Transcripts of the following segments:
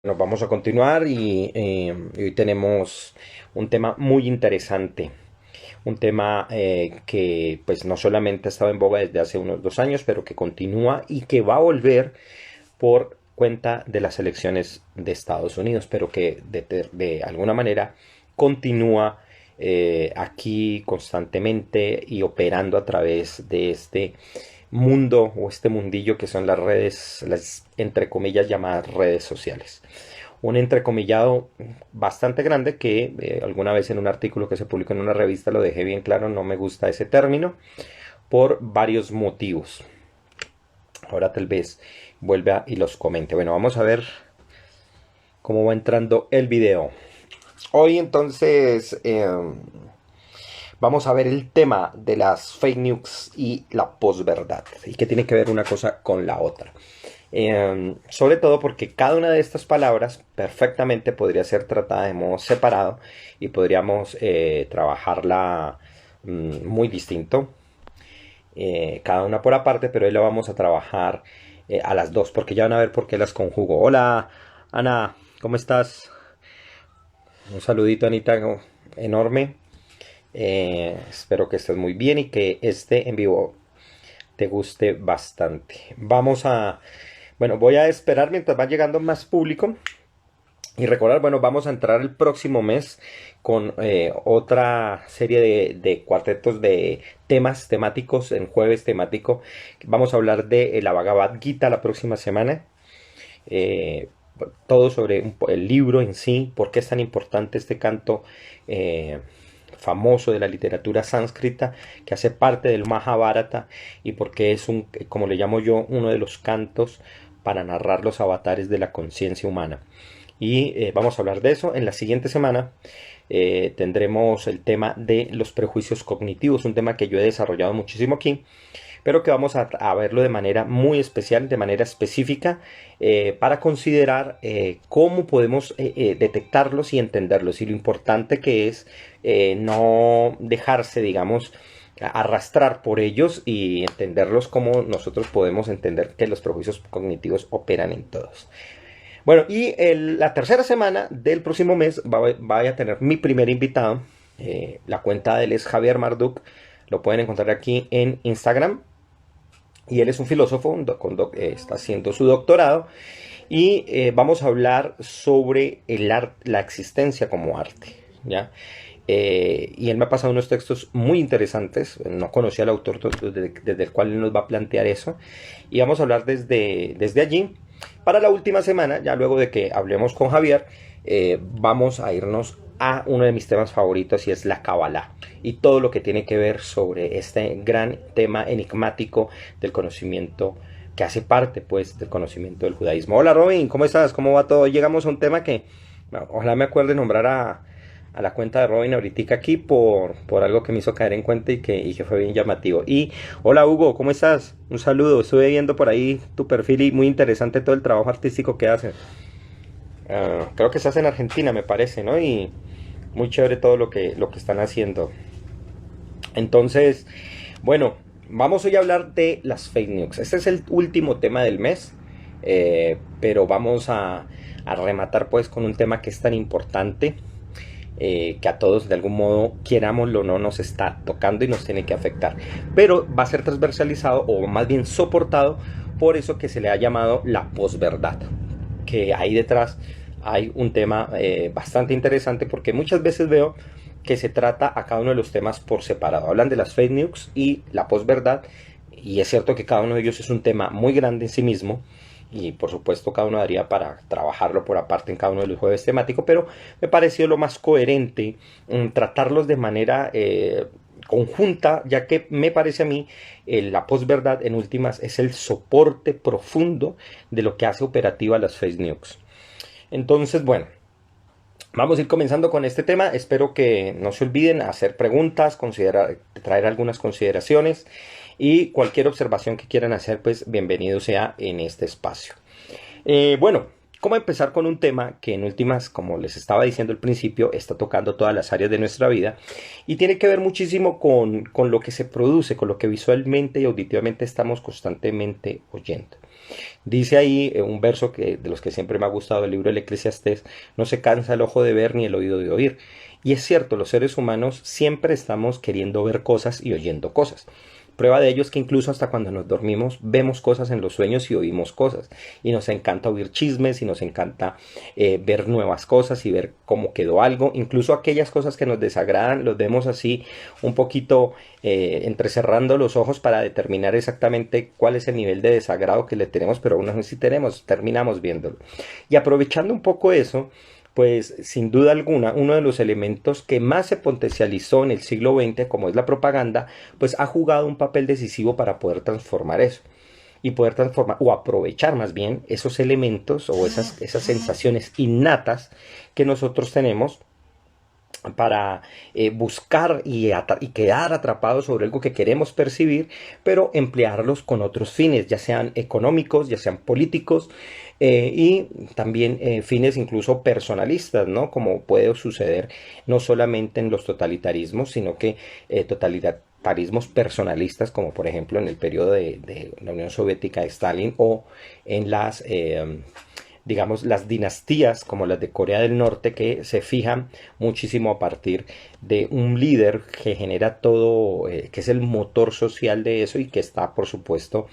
Nos vamos a continuar y hoy tenemos un tema muy interesante, un tema que pues no solamente ha estado en boga desde hace unos 2 años, pero que continúa y que va a volver por cuenta de las elecciones de Estados Unidos, pero que de alguna manera continúa aquí constantemente y operando a través de este mundo o este mundillo que son las redes, las entre comillas llamadas redes sociales. Un entrecomillado bastante grande que alguna vez en un artículo que se publicó en una revista lo dejé bien claro, no me gusta ese término por varios motivos. Ahora tal vez vuelva y los comente. Bueno, vamos a ver cómo va entrando el video. Hoy entonces vamos a ver el tema de las fake news y la posverdad y qué tiene que ver una cosa con la otra. Sobre todo porque cada una de estas palabras perfectamente podría ser tratada de modo separado y podríamos trabajarla muy distinto, cada una por aparte, pero hoy la vamos a trabajar a las dos porque ya van a ver por qué las conjugo. Hola Ana, ¿cómo estás? Un saludito Anita enorme. Espero que estés muy bien y que este en vivo te guste bastante. Bueno, voy a esperar mientras va llegando más público y recordar, bueno, vamos a entrar el próximo mes con otra serie de cuartetos de temas temáticos en jueves temático. Vamos a hablar de la Bhagavad Gita la próxima semana. Eh, Todo sobre el libro en sí, por qué es tan importante este canto famoso de la literatura sánscrita que hace parte del Mahabharata y por qué es como le llamo yo, uno de los cantos para narrar los avatares de la conciencia humana. Y vamos a hablar de eso. En la siguiente semana tendremos el tema de los prejuicios cognitivos, un tema que yo he desarrollado muchísimo aquí, pero que vamos a verlo de manera muy especial, de manera específica, para considerar cómo podemos detectarlos y entenderlos y lo importante que es no dejarse, digamos, arrastrar por ellos y entenderlos como nosotros podemos entender que los prejuicios cognitivos operan en todos. Bueno, y la tercera semana del próximo mes voy a tener mi primer invitado. La cuenta de él es Javier Marduk. Lo pueden encontrar aquí en Instagram. Y él es un filósofo, está haciendo su doctorado. Y vamos a hablar sobre el arte, la existencia como arte. ¿Ya? Y él me ha pasado unos textos muy interesantes. No conocía al autor desde el cual él nos va a plantear eso. Y vamos a hablar desde allí. Para la última semana, ya luego de que hablemos con Javier, vamos a irnos a uno de mis temas favoritos y es la Kabbalah y todo lo que tiene que ver sobre este gran tema enigmático del conocimiento que hace parte pues del conocimiento del judaísmo. Hola Robin, ¿cómo estás? ¿Cómo va todo? Llegamos a un tema que bueno, ojalá me acuerde nombrar a la cuenta de Robin ahorita aquí por algo que me hizo caer en cuenta y que fue bien llamativo. Y hola Hugo, ¿cómo estás? Un saludo, estuve viendo por ahí tu perfil y muy interesante todo el trabajo artístico que haces. Creo que estás en Argentina, me parece, ¿no? Y muy chévere todo lo que están haciendo. Entonces, bueno, vamos hoy a hablar de las fake news. Este es el último tema del mes, pero vamos a rematar pues con un tema que es tan importante, que a todos de algún modo, querámoslo o no, nos está tocando y nos tiene que afectar. Pero va a ser transversalizado o más bien soportado por eso que se le ha llamado la posverdad, que ahí detrás hay un tema bastante interesante porque muchas veces veo que se trata a cada uno de los temas por separado. Hablan de las fake news y la posverdad y es cierto que cada uno de ellos es un tema muy grande en sí mismo y por supuesto cada uno daría para trabajarlo por aparte en cada uno de los jueves temáticos, pero me pareció lo más coherente tratarlos de manera conjunta, ya que me parece a mí la posverdad en últimas es el soporte profundo de lo que hace operativa las fake news. Entonces, bueno, vamos a ir comenzando con este tema. Espero que no se olviden hacer preguntas, traer algunas consideraciones y cualquier observación que quieran hacer, pues bienvenido sea en este espacio. Bueno, ¿cómo empezar con un tema que en últimas, como les estaba diciendo al principio, está tocando todas las áreas de nuestra vida y tiene que ver muchísimo con lo que se produce, con lo que visualmente y auditivamente estamos constantemente oyendo? Dice ahí un verso que, de los que siempre me ha gustado, el libro del Eclesiastés: no se cansa el ojo de ver ni el oído de oír. Y es cierto, los seres humanos siempre estamos queriendo ver cosas y oyendo cosas. Prueba de ello es que incluso hasta cuando nos dormimos vemos cosas en los sueños y oímos cosas. Y nos encanta oír chismes y nos encanta ver nuevas cosas y ver cómo quedó algo. Incluso aquellas cosas que nos desagradan los vemos así un poquito entrecerrando los ojos para determinar exactamente cuál es el nivel de desagrado que le tenemos, pero aún así terminamos viéndolo. Y aprovechando un poco eso, pues sin duda alguna uno de los elementos que más se potencializó en el siglo XX, como es la propaganda, pues ha jugado un papel decisivo para poder transformar eso y poder transformar o aprovechar más bien esos elementos o esas sensaciones innatas que nosotros tenemos para buscar y quedar atrapados sobre algo que queremos percibir, pero emplearlos con otros fines, ya sean económicos, ya sean políticos, y también fines incluso personalistas, ¿no? Como puede suceder no solamente en los totalitarismos, sino que totalitarismos personalistas, como por ejemplo en el periodo de la Unión Soviética de Stalin, o en las digamos, las dinastías como las de Corea del Norte, que se fijan muchísimo a partir de un líder que genera todo, que es el motor social de eso y que está, por supuesto,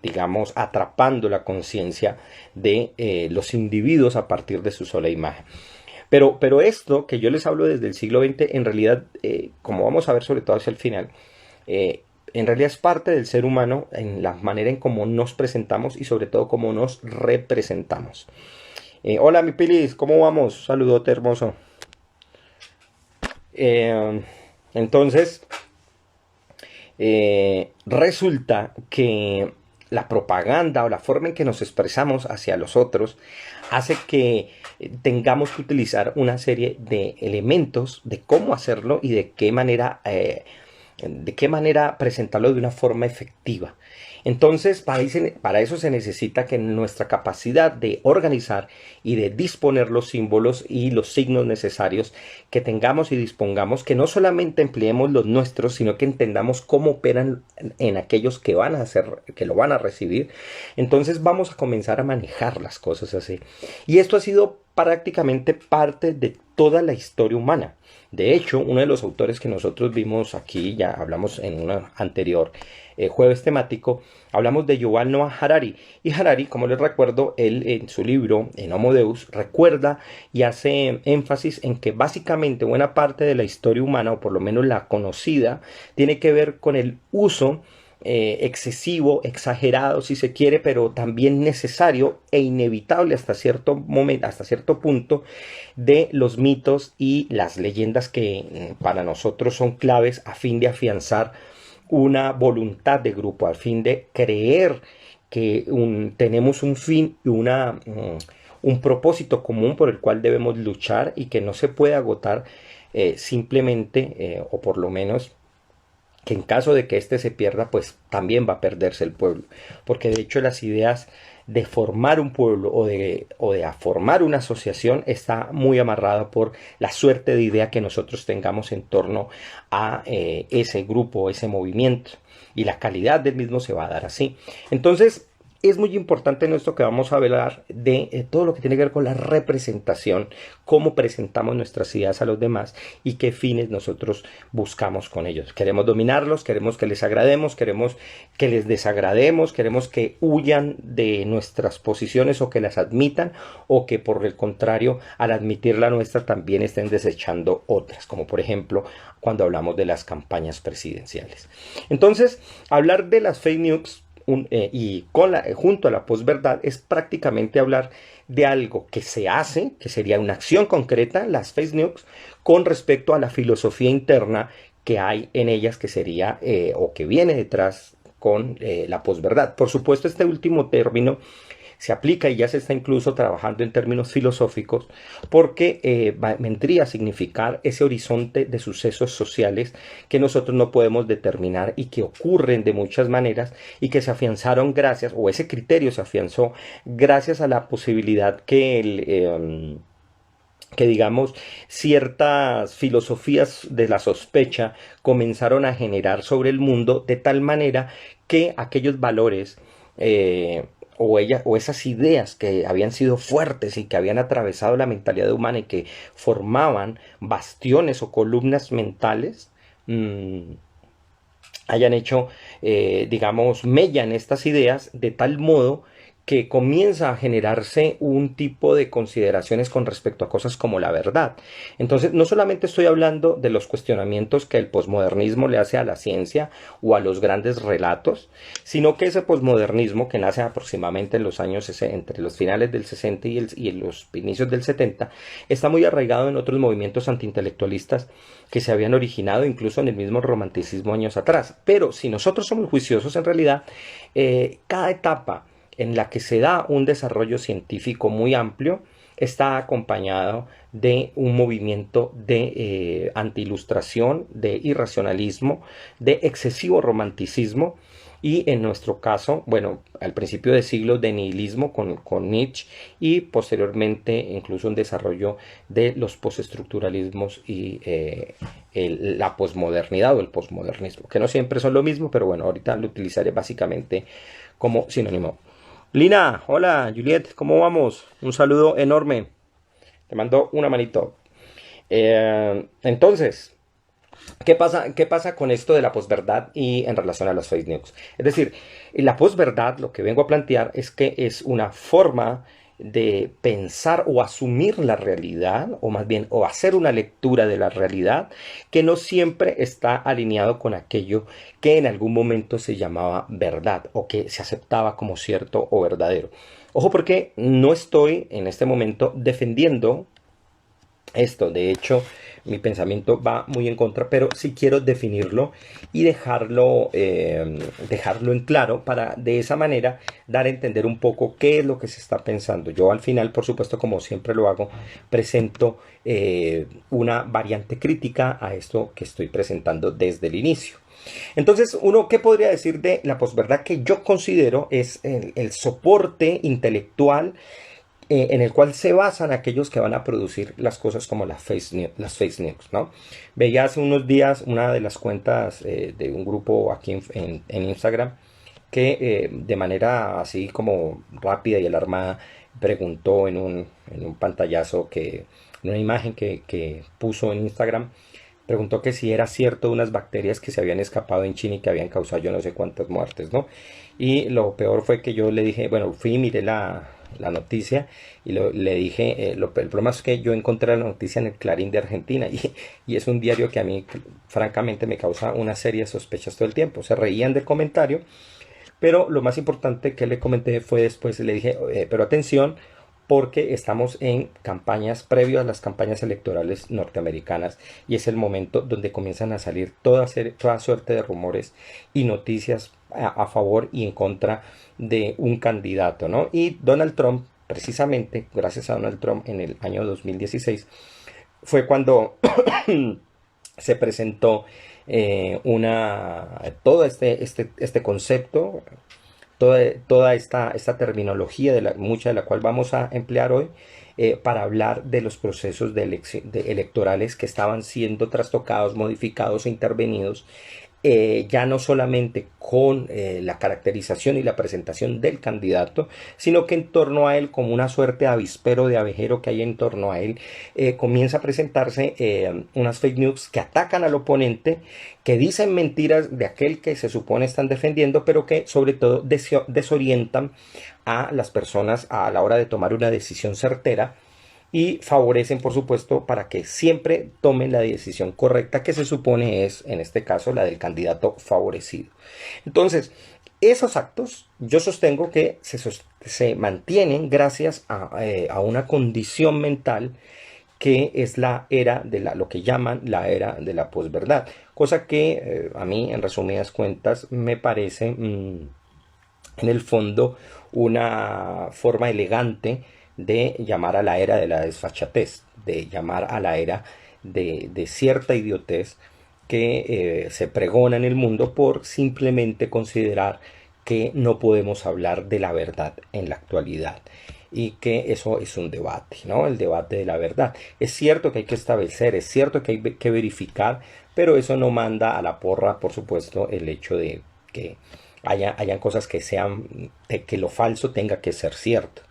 digamos, atrapando la conciencia de los individuos a partir de su sola imagen. Pero esto que yo les hablo desde el siglo XX, en realidad, como vamos a ver sobre todo hacia el final, en realidad es parte del ser humano en la manera en cómo nos presentamos y sobre todo cómo nos representamos. Hola mi Pilis, ¿cómo vamos? Saludote hermoso. Entonces, resulta que la propaganda o la forma en que nos expresamos hacia los otros hace que tengamos que utilizar una serie de elementos de cómo hacerlo y de qué manera presentarlo de una forma efectiva. Entonces, para eso se necesita que nuestra capacidad de organizar y de disponer los símbolos y los signos necesarios que tengamos y dispongamos, que no solamente empleemos los nuestros, sino que entendamos cómo operan en aquellos que van a hacer, que lo van a recibir. Entonces vamos a comenzar a manejar las cosas así. Y esto ha sido prácticamente parte de toda la historia humana. De hecho, uno de los autores que nosotros vimos aquí, ya hablamos en un anterior jueves temático, hablamos de Yuval Noah Harari. Y Harari, como les recuerdo, él en su libro, en Homo Deus, recuerda y hace énfasis en que básicamente buena parte de la historia humana, o por lo menos la conocida, tiene que ver con el uso excesivo, exagerado si se quiere, pero también necesario e inevitable hasta cierto momento, hasta cierto punto, de los mitos y las leyendas que para nosotros son claves a fin de afianzar una voluntad de grupo, al fin de creer que tenemos un fin y un propósito común por el cual debemos luchar y que no se puede agotar simplemente, o por lo menos que en caso de que éste se pierda, pues también va a perderse el pueblo. Porque de hecho las ideas de formar un pueblo o de formar una asociación está muy amarrada por la suerte de idea que nosotros tengamos en torno a ese grupo, ese movimiento. Y la calidad del mismo se va a dar así. Entonces, es muy importante en esto que vamos a hablar de todo lo que tiene que ver con la representación, cómo presentamos nuestras ideas a los demás y qué fines nosotros buscamos con ellos. Queremos dominarlos, queremos que les agrademos, queremos que les desagrademos, queremos que huyan de nuestras posiciones o que las admitan, o que por el contrario, al admitir la nuestra también estén desechando otras, como por ejemplo cuando hablamos de las campañas presidenciales. Entonces, hablar de las fake news y junto a la posverdad es prácticamente hablar de algo que se hace, que sería una acción concreta, las fake news, con respecto a la filosofía interna que hay en ellas, que sería o que viene detrás con la posverdad. Por supuesto, este último término se aplica y ya se está incluso trabajando en términos filosóficos, porque vendría a significar ese horizonte de sucesos sociales que nosotros no podemos determinar y que ocurren de muchas maneras y que se afianzaron gracias, o ese criterio se afianzó gracias a la posibilidad que digamos ciertas filosofías de la sospecha comenzaron a generar sobre el mundo, de tal manera que aquellos valores o esas ideas que habían sido fuertes y que habían atravesado la mentalidad humana y que formaban bastiones o columnas mentales, hayan hecho, digamos, mella en estas ideas de tal modo que comienza a generarse un tipo de consideraciones con respecto a cosas como la verdad. Entonces, no solamente estoy hablando de los cuestionamientos que el posmodernismo le hace a la ciencia o a los grandes relatos, sino que ese posmodernismo que nace aproximadamente en los años 60, entre los finales del 60 y los inicios del 70, está muy arraigado en otros movimientos antiintelectualistas que se habían originado incluso en el mismo romanticismo años atrás. Pero si nosotros somos juiciosos, en realidad, cada etapa en la que se da un desarrollo científico muy amplio está acompañado de un movimiento de anti-ilustración, de irracionalismo, de excesivo romanticismo y en nuestro caso, bueno, al principio de siglo de nihilismo con Nietzsche y posteriormente incluso un desarrollo de los postestructuralismos y la posmodernidad o el posmodernismo, que no siempre son lo mismo, pero bueno, ahorita lo utilizaré básicamente como sinónimo. Lina, hola, Juliet, ¿cómo vamos? Un saludo enorme. Te mando una manito. Entonces, qué pasa con esto de la posverdad y en relación a las fake news? Es decir, la posverdad, lo que vengo a plantear es que es una forma de pensar o asumir la realidad, o más bien, o hacer una lectura de la realidad que no siempre está alineado con aquello que en algún momento se llamaba verdad o que se aceptaba como cierto o verdadero. Ojo, porque no estoy en este momento defendiendo esto. De hecho, mi pensamiento va muy en contra, pero sí quiero definirlo y dejarlo en claro para de esa manera dar a entender un poco qué es lo que se está pensando. Yo al final, por supuesto, como siempre lo hago, presento una variante crítica a esto que estoy presentando desde el inicio. Entonces, uno, ¿qué podría decir de la posverdad? Que yo considero es el soporte intelectual en el cual se basan aquellos que van a producir las cosas como las fake news, ¿no? Veía hace unos días una de las cuentas de un grupo aquí en Instagram que de manera así como rápida y alarmada preguntó en un pantallazo, en una imagen que puso en Instagram, preguntó que si era cierto unas bacterias que se habían escapado en China y que habían causado yo no sé cuántas muertes, ¿no? Y lo peor fue que yo le dije, bueno, fui y miré la noticia y le dije, el problema es que yo encontré la noticia en el Clarín de Argentina y es un diario que a mí francamente me causa una serie de sospechas todo el tiempo. Se reían del comentario, pero lo más importante que le comenté fue después, le dije, pero atención, porque estamos en campañas previas a las campañas electorales norteamericanas y es el momento donde comienzan a salir toda suerte de rumores y noticias a favor y en contra de un candidato, ¿no? Y Donald Trump, precisamente, gracias a Donald Trump en el año 2016, fue cuando se presentó todo este concepto, toda esta terminología, mucha de la cual vamos a emplear hoy, para hablar de los procesos electorales que estaban siendo trastocados, modificados e intervenidos, ya no solamente con la caracterización y la presentación del candidato, sino que en torno a él, como una suerte de avispero, de abejero que hay en torno a él, comienza a presentarse unas fake news que atacan al oponente, que dicen mentiras de aquel que se supone están defendiendo, pero que sobre todo desorientan a las personas a la hora de tomar una decisión certera y favorecen, por supuesto, para que siempre tomen la decisión correcta, que se supone es, en este caso, la del candidato favorecido. Entonces, esos actos yo sostengo que se mantienen gracias a una condición mental que es la era de lo que llaman la era de la posverdad, cosa que a mí, en resumidas cuentas, me parece en el fondo una forma elegante de llamar a la era de la desfachatez, de llamar a la era de cierta idiotez que se pregona en el mundo por simplemente considerar que no podemos hablar de la verdad en la actualidad y que eso es un debate, ¿no? El debate de la verdad. Es cierto que hay que establecer, es cierto que hay que verificar, pero eso no manda a la porra, por supuesto, el hecho de que hayan cosas que sean, que lo falso tenga que ser cierto,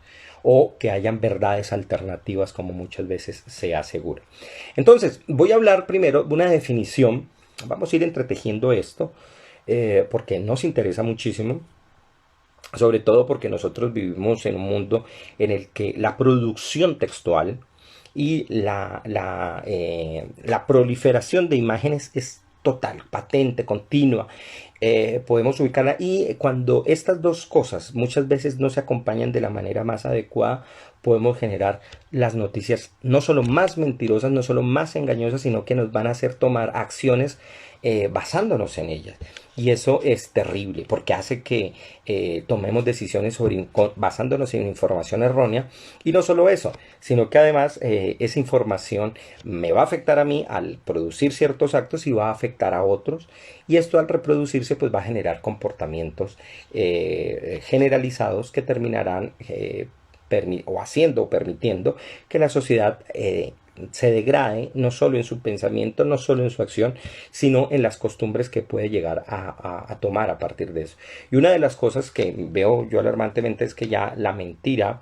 o que hayan verdades alternativas como muchas veces se asegura. Entonces, voy a hablar primero de una definición, vamos a ir entretejiendo esto, porque nos interesa muchísimo, sobre todo porque nosotros vivimos en un mundo en el que la producción textual y la proliferación de imágenes es total, patente, continua. Podemos ubicarla, y cuando estas dos cosas muchas veces no se acompañan de la manera más adecuada, podemos generar las noticias no solo más mentirosas, no solo más engañosas, sino que nos van a hacer tomar acciones basándonos en ellas. Y eso es terrible porque hace que tomemos decisiones basándonos en información errónea. Y no solo eso, sino que además esa información me va a afectar a mí al producir ciertos actos y va a afectar a otros. Y esto, al reproducirse, pues va a generar comportamientos generalizados que terminarán o haciendo o permitiendo que la sociedad se degrade, no solo en su pensamiento, no solo en su acción, sino en las costumbres que puede llegar a tomar a partir de eso. Y una de las cosas que veo yo alarmantemente es que ya la mentira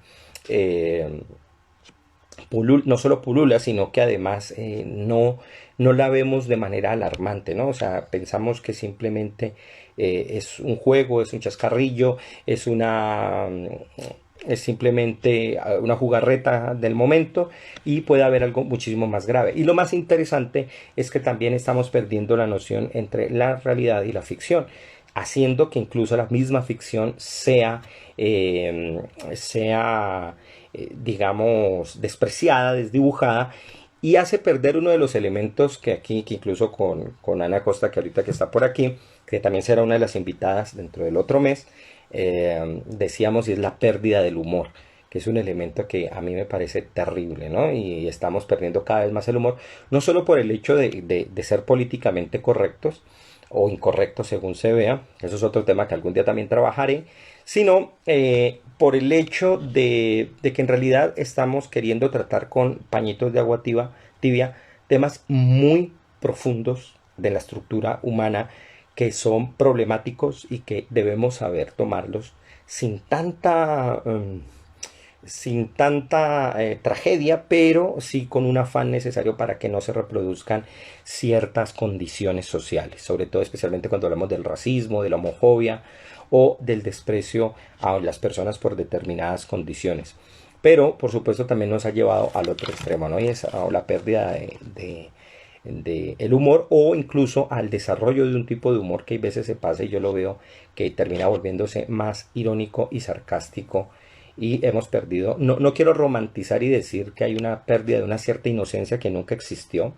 no solo pulula, sino que además no la vemos de manera alarmante, ¿no? O sea, pensamos que simplemente es un juego, es un chascarrillo, es simplemente una jugarreta del momento, y puede haber algo muchísimo más grave. Y lo más interesante es que también estamos perdiendo la noción entre la realidad y la ficción, haciendo que incluso la misma ficción digamos, despreciada, desdibujada, y hace perder uno de los elementos que aquí, que incluso con Ana Costa, que ahorita que está por aquí, que también será una de las invitadas dentro del otro mes, decíamos, y es la pérdida del humor, que es un elemento que a mí me parece terrible, ¿no? Y estamos perdiendo cada vez más el humor, no solo por el hecho de ser políticamente correctos o incorrectos según se vea, eso es otro tema que algún día también trabajaré, sino por el hecho de que en realidad estamos queriendo tratar con pañitos de agua tibia temas muy profundos de la estructura humana, que son problemáticos y que debemos saber tomarlos sin tanta tragedia, pero sí con un afán necesario para que no se reproduzcan ciertas condiciones sociales, sobre todo especialmente cuando hablamos del racismo, de la homofobia o del desprecio a las personas por determinadas condiciones. Pero por supuesto también nos ha llevado al otro extremo, ¿no? Y es a la pérdida de el humor, o incluso al desarrollo de un tipo de humor que a veces se pasa, y yo lo veo que termina volviéndose más irónico y sarcástico, y hemos perdido, no quiero romantizar y decir que hay una pérdida de una cierta inocencia que nunca existió,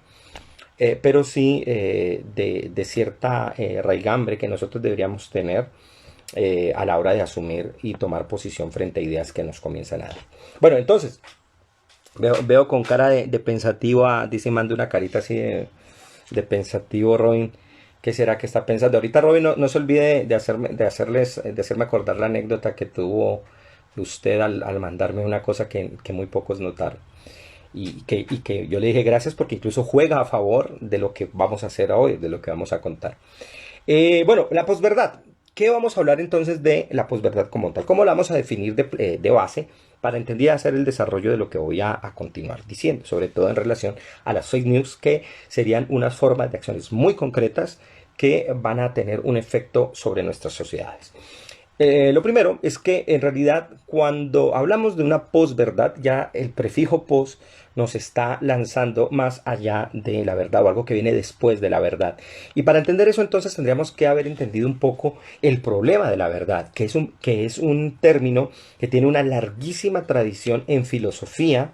pero sí de cierta raigambre que nosotros deberíamos tener a la hora de asumir y tomar posición frente a ideas que nos comienzan a dar. Bueno, entonces, veo con cara de pensativo, dice, manda una carita así de pensativo, Robin. ¿Qué será que está pensando? Ahorita, Robin, no se olvide de hacerme acordar la anécdota que tuvo usted al mandarme una cosa que muy pocos notaron. Y que yo le dije gracias, porque incluso juega a favor de lo que vamos a hacer hoy, de lo que vamos a contar. Bueno, la posverdad. ¿Qué vamos a hablar entonces de la posverdad como tal? ¿Cómo la vamos a definir de base para entender y hacer el desarrollo de lo que voy a continuar diciendo? Sobre todo en relación a las fake news, que serían unas formas de acciones muy concretas que van a tener un efecto sobre nuestras sociedades. Lo primero es que en realidad cuando hablamos de una posverdad, ya el prefijo pos nos está lanzando más allá de la verdad, o algo que viene después de la verdad. Y para entender eso, entonces tendríamos que haber entendido un poco el problema de la verdad, que es un término que tiene una larguísima tradición en filosofía,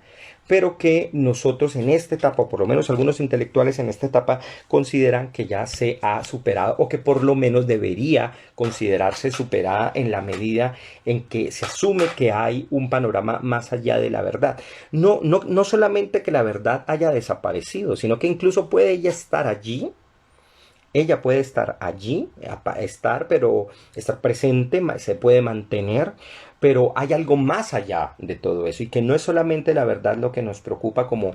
pero que nosotros en esta etapa, o por lo menos algunos intelectuales en esta etapa, consideran que ya se ha superado, o que por lo menos debería considerarse superada, en la medida en que se asume que hay un panorama más allá de la verdad. No solamente que la verdad haya desaparecido, sino que incluso puede ella estar allí. Ella puede estar allí, pero estar presente, se puede mantener, pero hay algo más allá de todo eso, y que no es solamente la verdad lo que nos preocupa, como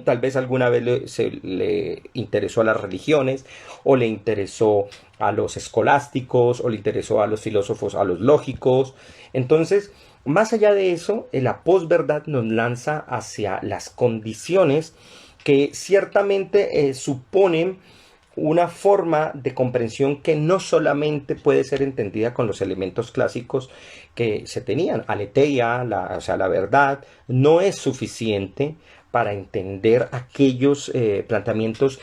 tal vez alguna vez le interesó a las religiones, o le interesó a los escolásticos o le interesó a los filósofos, a los lógicos. Entonces, más allá de eso, la posverdad nos lanza hacia las condiciones que ciertamente suponen una forma de comprensión que no solamente puede ser entendida con los elementos clásicos que se tenían. Aletheia, o sea, la verdad, no es suficiente para entender aquellos planteamientos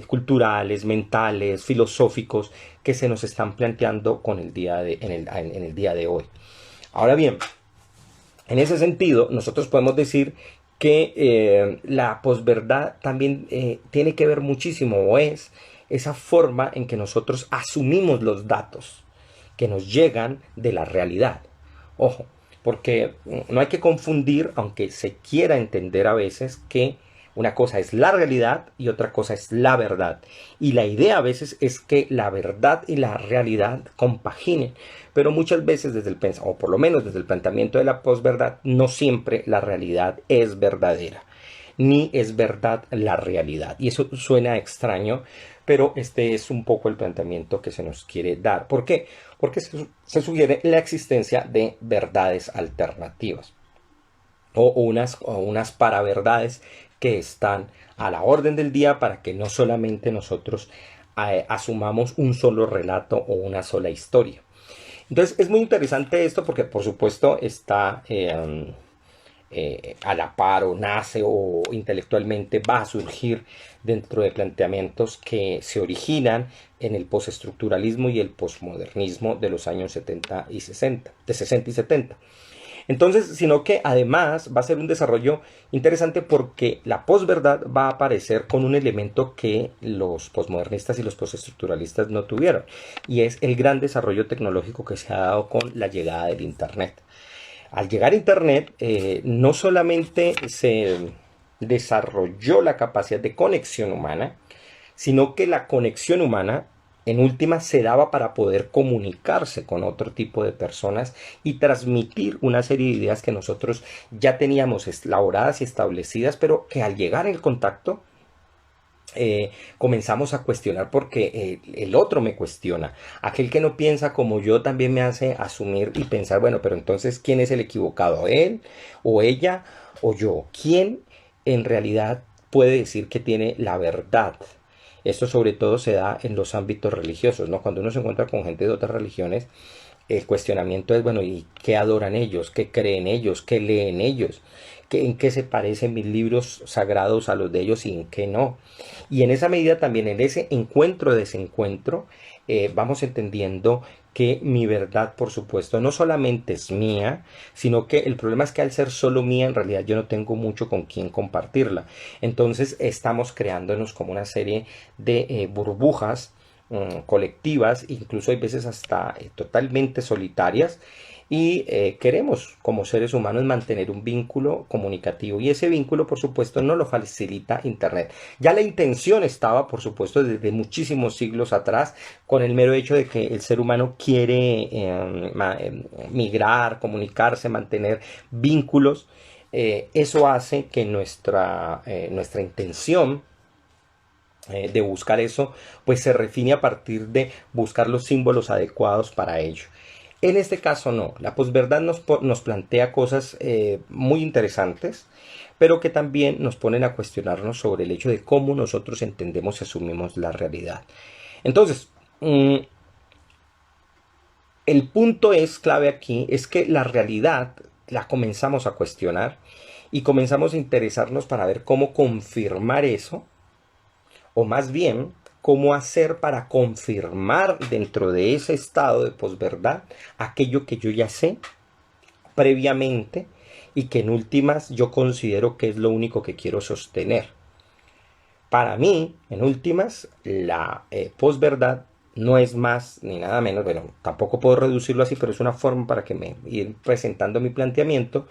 culturales, mentales, filosóficos que se nos están planteando con el día en el día de hoy. Ahora bien, en ese sentido, nosotros podemos decir que la posverdad también tiene que ver muchísimo, o es esa forma en que nosotros asumimos los datos que nos llegan de la realidad. Ojo, porque no hay que confundir, aunque se quiera entender a veces, que una cosa es la realidad y otra cosa es la verdad. Y la idea a veces es que la verdad y la realidad compaginen. Pero muchas veces desde el pensamiento, o por lo menos desde el planteamiento de la posverdad, no siempre la realidad es verdadera, ni es verdad la realidad. Y eso suena extraño, pero este es un poco el planteamiento que se nos quiere dar. ¿Por qué? Porque se sugiere la existencia de verdades alternativas o unas paraverdades que están a la orden del día para que no solamente nosotros asumamos un solo relato o una sola historia. Entonces es muy interesante esto porque por supuesto está a la par o nace o intelectualmente va a surgir dentro de planteamientos que se originan en el postestructuralismo y el posmodernismo de los años 70 y 60, de 60 y 70. Entonces, sino que además va a ser un desarrollo interesante porque la posverdad va a aparecer con un elemento que los posmodernistas y los postestructuralistas no tuvieron, y es el gran desarrollo tecnológico que se ha dado con la llegada del Internet. Al llegar a Internet, no solamente se desarrolló la capacidad de conexión humana, sino que la conexión humana en última se daba para poder comunicarse con otro tipo de personas y transmitir una serie de ideas que nosotros ya teníamos elaboradas y establecidas, pero que al llegar en contacto comenzamos a cuestionar porque el otro me cuestiona. Aquel que no piensa como yo también me hace asumir y pensar, bueno, pero entonces, ¿quién es el equivocado? ¿Él o ella o yo? ¿Quién en realidad puede decir que tiene la verdad? Esto sobre todo se da en los ámbitos religiosos, ¿no? Cuando uno se encuentra con gente de otras religiones, el cuestionamiento es, bueno, ¿y qué adoran ellos? ¿Qué creen ellos? ¿Qué leen ellos? ¿En qué se parecen mis libros sagrados a los de ellos y en qué no? Y en esa medida también, en ese encuentro-desencuentro, vamos entendiendo que mi verdad, por supuesto, no solamente es mía, sino que el problema es que al ser solo mía, en realidad yo no tengo mucho con quién compartirla. Entonces estamos creándonos como una serie de burbujas colectivas, incluso hay veces hasta totalmente solitarias, y queremos como seres humanos mantener un vínculo comunicativo, y ese vínculo por supuesto no lo facilita Internet. Ya la intención estaba por supuesto desde muchísimos siglos atrás, con el mero hecho de que el ser humano quiere migrar, comunicarse, mantener vínculos. Eso hace que nuestra intención de buscar eso, pues se refine a partir de buscar los símbolos adecuados para ello. En este caso no, la posverdad nos plantea cosas muy interesantes, pero que también nos ponen a cuestionarnos sobre el hecho de cómo nosotros entendemos y asumimos la realidad. Entonces, el punto es clave aquí, es que la realidad la comenzamos a cuestionar y comenzamos a interesarnos para ver cómo confirmar eso, o más bien cómo hacer para confirmar dentro de ese estado de posverdad aquello que yo ya sé previamente y que en últimas yo considero que es lo único que quiero sostener. Para mí, en últimas, la posverdad no es más ni nada menos, bueno, tampoco puedo reducirlo así, pero es una forma para que me ir presentando mi planteamiento,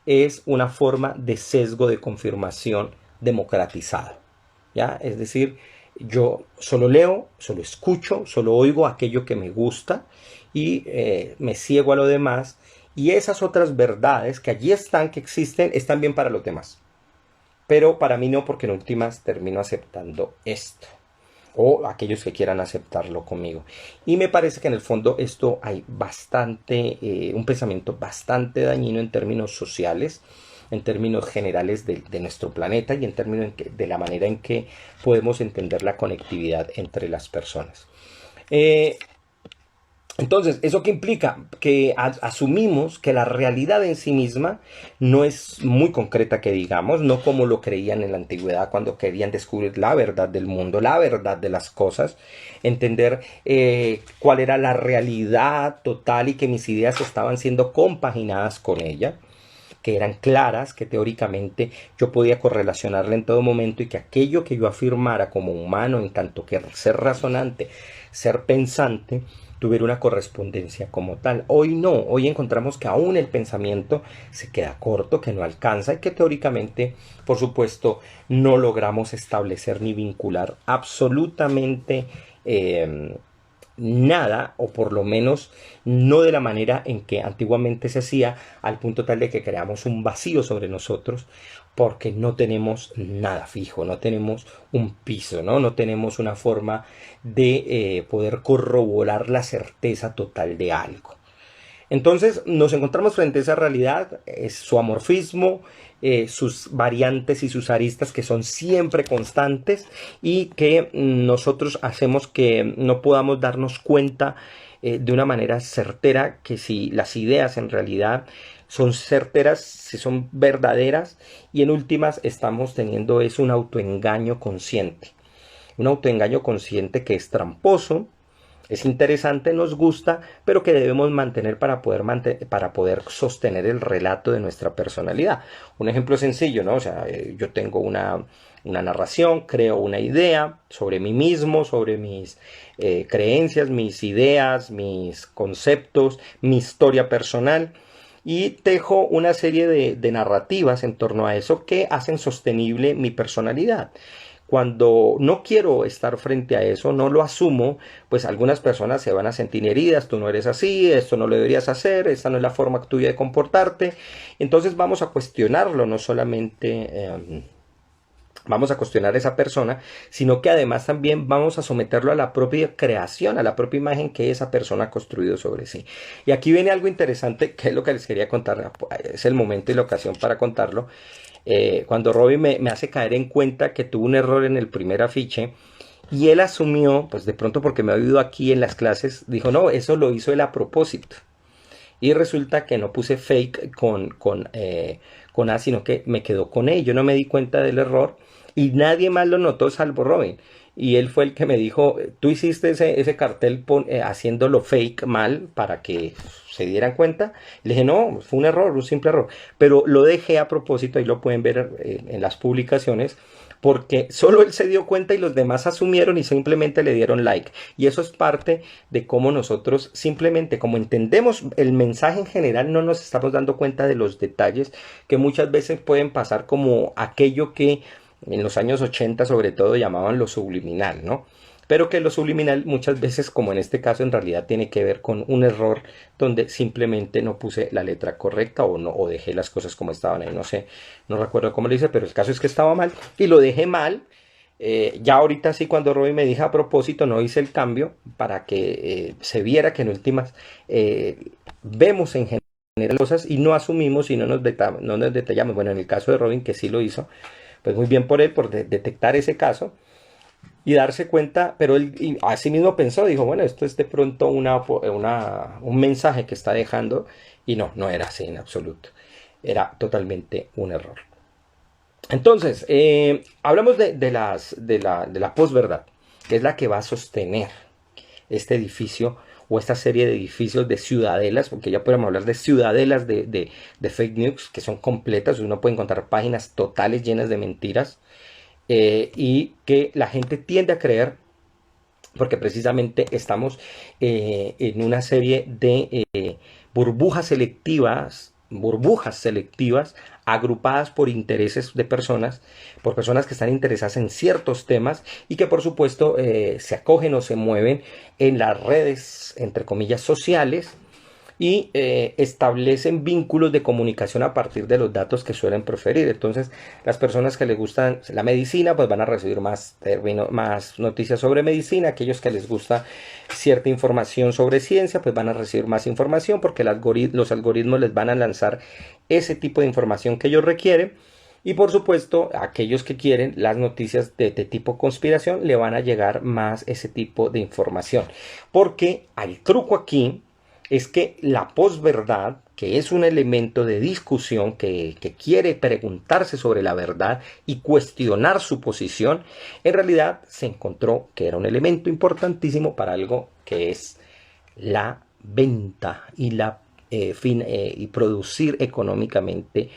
es una forma de sesgo de confirmación democratizado, ¿ya? Es decir, yo solo leo, solo escucho, solo oigo aquello que me gusta y me ciego a lo demás, y esas otras verdades que allí están, que existen, están bien para los demás. Pero para mí no, porque en últimas termino aceptando esto. o aquellos que quieran aceptarlo conmigo. Y me parece que en el fondo esto hay bastante, un pensamiento bastante dañino en términos sociales, en términos generales de nuestro planeta y en términos de la manera en que podemos entender la conectividad entre las personas. Entonces, ¿eso qué implica? Que asumimos que la realidad en sí misma no es muy concreta, que digamos, no como lo creían en la antigüedad cuando querían descubrir la verdad del mundo, la verdad de las cosas, entender cuál era la realidad total y que mis ideas estaban siendo compaginadas con ella, que eran claras, que teóricamente yo podía correlacionarla en todo momento y que aquello que yo afirmara como humano, en tanto que ser razonante, ser pensante, tuviera una correspondencia como tal. Hoy no, hoy encontramos que aún el pensamiento se queda corto, que no alcanza y que teóricamente, por supuesto, no logramos establecer ni vincular absolutamente nada, o por lo menos no de la manera en que antiguamente se hacía, al punto tal de que creamos un vacío sobre nosotros porque no tenemos nada fijo, no tenemos un piso, no tenemos una forma de poder corroborar la certeza total de algo. Entonces nos encontramos frente a esa realidad, su amorfismo, sus variantes y sus aristas que son siempre constantes y que nosotros hacemos que no podamos darnos cuenta de una manera certera que si las ideas en realidad son certeras, si son verdaderas, y en últimas estamos teniendo es un autoengaño consciente. Un autoengaño consciente que es tramposo, es interesante, nos gusta, pero que debemos mantener para poder sostener el relato de nuestra personalidad. Un ejemplo sencillo, ¿no? O sea, yo tengo una narración, creo una idea sobre mí mismo, sobre mis creencias, mis ideas, mis conceptos, mi historia personal. Y tejo una serie de narrativas en torno a eso que hacen sostenible mi personalidad. Cuando no quiero estar frente a eso, no lo asumo, pues algunas personas se van a sentir heridas, tú no eres así, esto no lo deberías hacer, esta no es la forma tuya de comportarte. Entonces vamos a cuestionarlo, no solamente vamos a cuestionar a esa persona, sino que además también vamos a someterlo a la propia creación, a la propia imagen que esa persona ha construido sobre sí. Y aquí viene algo interesante, que es lo que les quería contar, es el momento y la ocasión para contarlo. Cuando Robin me hace caer en cuenta que tuvo un error en el primer afiche y él asumió, pues de pronto porque me ha oído aquí en las clases, dijo, no, eso lo hizo él a propósito. Y resulta que no puse fake con A, sino que me quedó con E. Yo no me di cuenta del error y nadie más lo notó salvo Robin. Y él fue el que me dijo, tú hiciste ese cartel haciéndolo fake mal para que se dieran cuenta. Le dije, no, fue un error, un simple error. Pero lo dejé a propósito, ahí lo pueden ver en las publicaciones, porque solo él se dio cuenta y los demás asumieron y simplemente le dieron like. Y eso es parte de cómo nosotros simplemente, como entendemos el mensaje en general, no nos estamos dando cuenta de los detalles que muchas veces pueden pasar como aquello que en los años 80 sobre todo llamaban lo subliminal, ¿no? Pero que lo subliminal muchas veces, como en este caso, en realidad tiene que ver con un error donde simplemente no puse la letra correcta o no, o dejé las cosas como estaban ahí, no sé, no recuerdo cómo lo hice, pero el caso es que estaba mal y lo dejé mal. Ya ahorita sí, cuando Robin me dijo a propósito, no hice el cambio para que se viera que en últimas vemos en general cosas y no asumimos y no nos detallamos. Bueno, en el caso de Robin, que sí lo hizo, pues muy bien por él, por detectar ese caso y darse cuenta, pero él así mismo pensó, dijo, bueno, esto es de pronto un mensaje que está dejando, y no era así en absoluto, era totalmente un error. Entonces, hablamos de la posverdad, que es la que va a sostener este edificio o esta serie de edificios de ciudadelas, porque ya podemos hablar de ciudadelas de fake news que son completas. Uno puede encontrar páginas totales llenas de mentiras y que la gente tiende a creer porque precisamente estamos en una serie de burbujas selectivas agrupadas por intereses de personas, por personas que están interesadas en ciertos temas y que por supuesto se acogen o se mueven en las redes, entre comillas, sociales, y establecen vínculos de comunicación a partir de los datos que suelen preferir. Entonces, las personas que les gustan la medicina, pues van a recibir más noticias sobre medicina. Aquellos que les gusta cierta información sobre ciencia, pues van a recibir más información porque los algoritmos les van a lanzar ese tipo de información que ellos requieren. Y por supuesto, aquellos que quieren las noticias de tipo conspiración, le van a llegar más ese tipo de información. Porque el truco aquí es que la posverdad, que es un elemento de discusión que quiere preguntarse sobre la verdad y cuestionar su posición, en realidad se encontró que era un elemento importantísimo para algo que es la venta y producir económicamente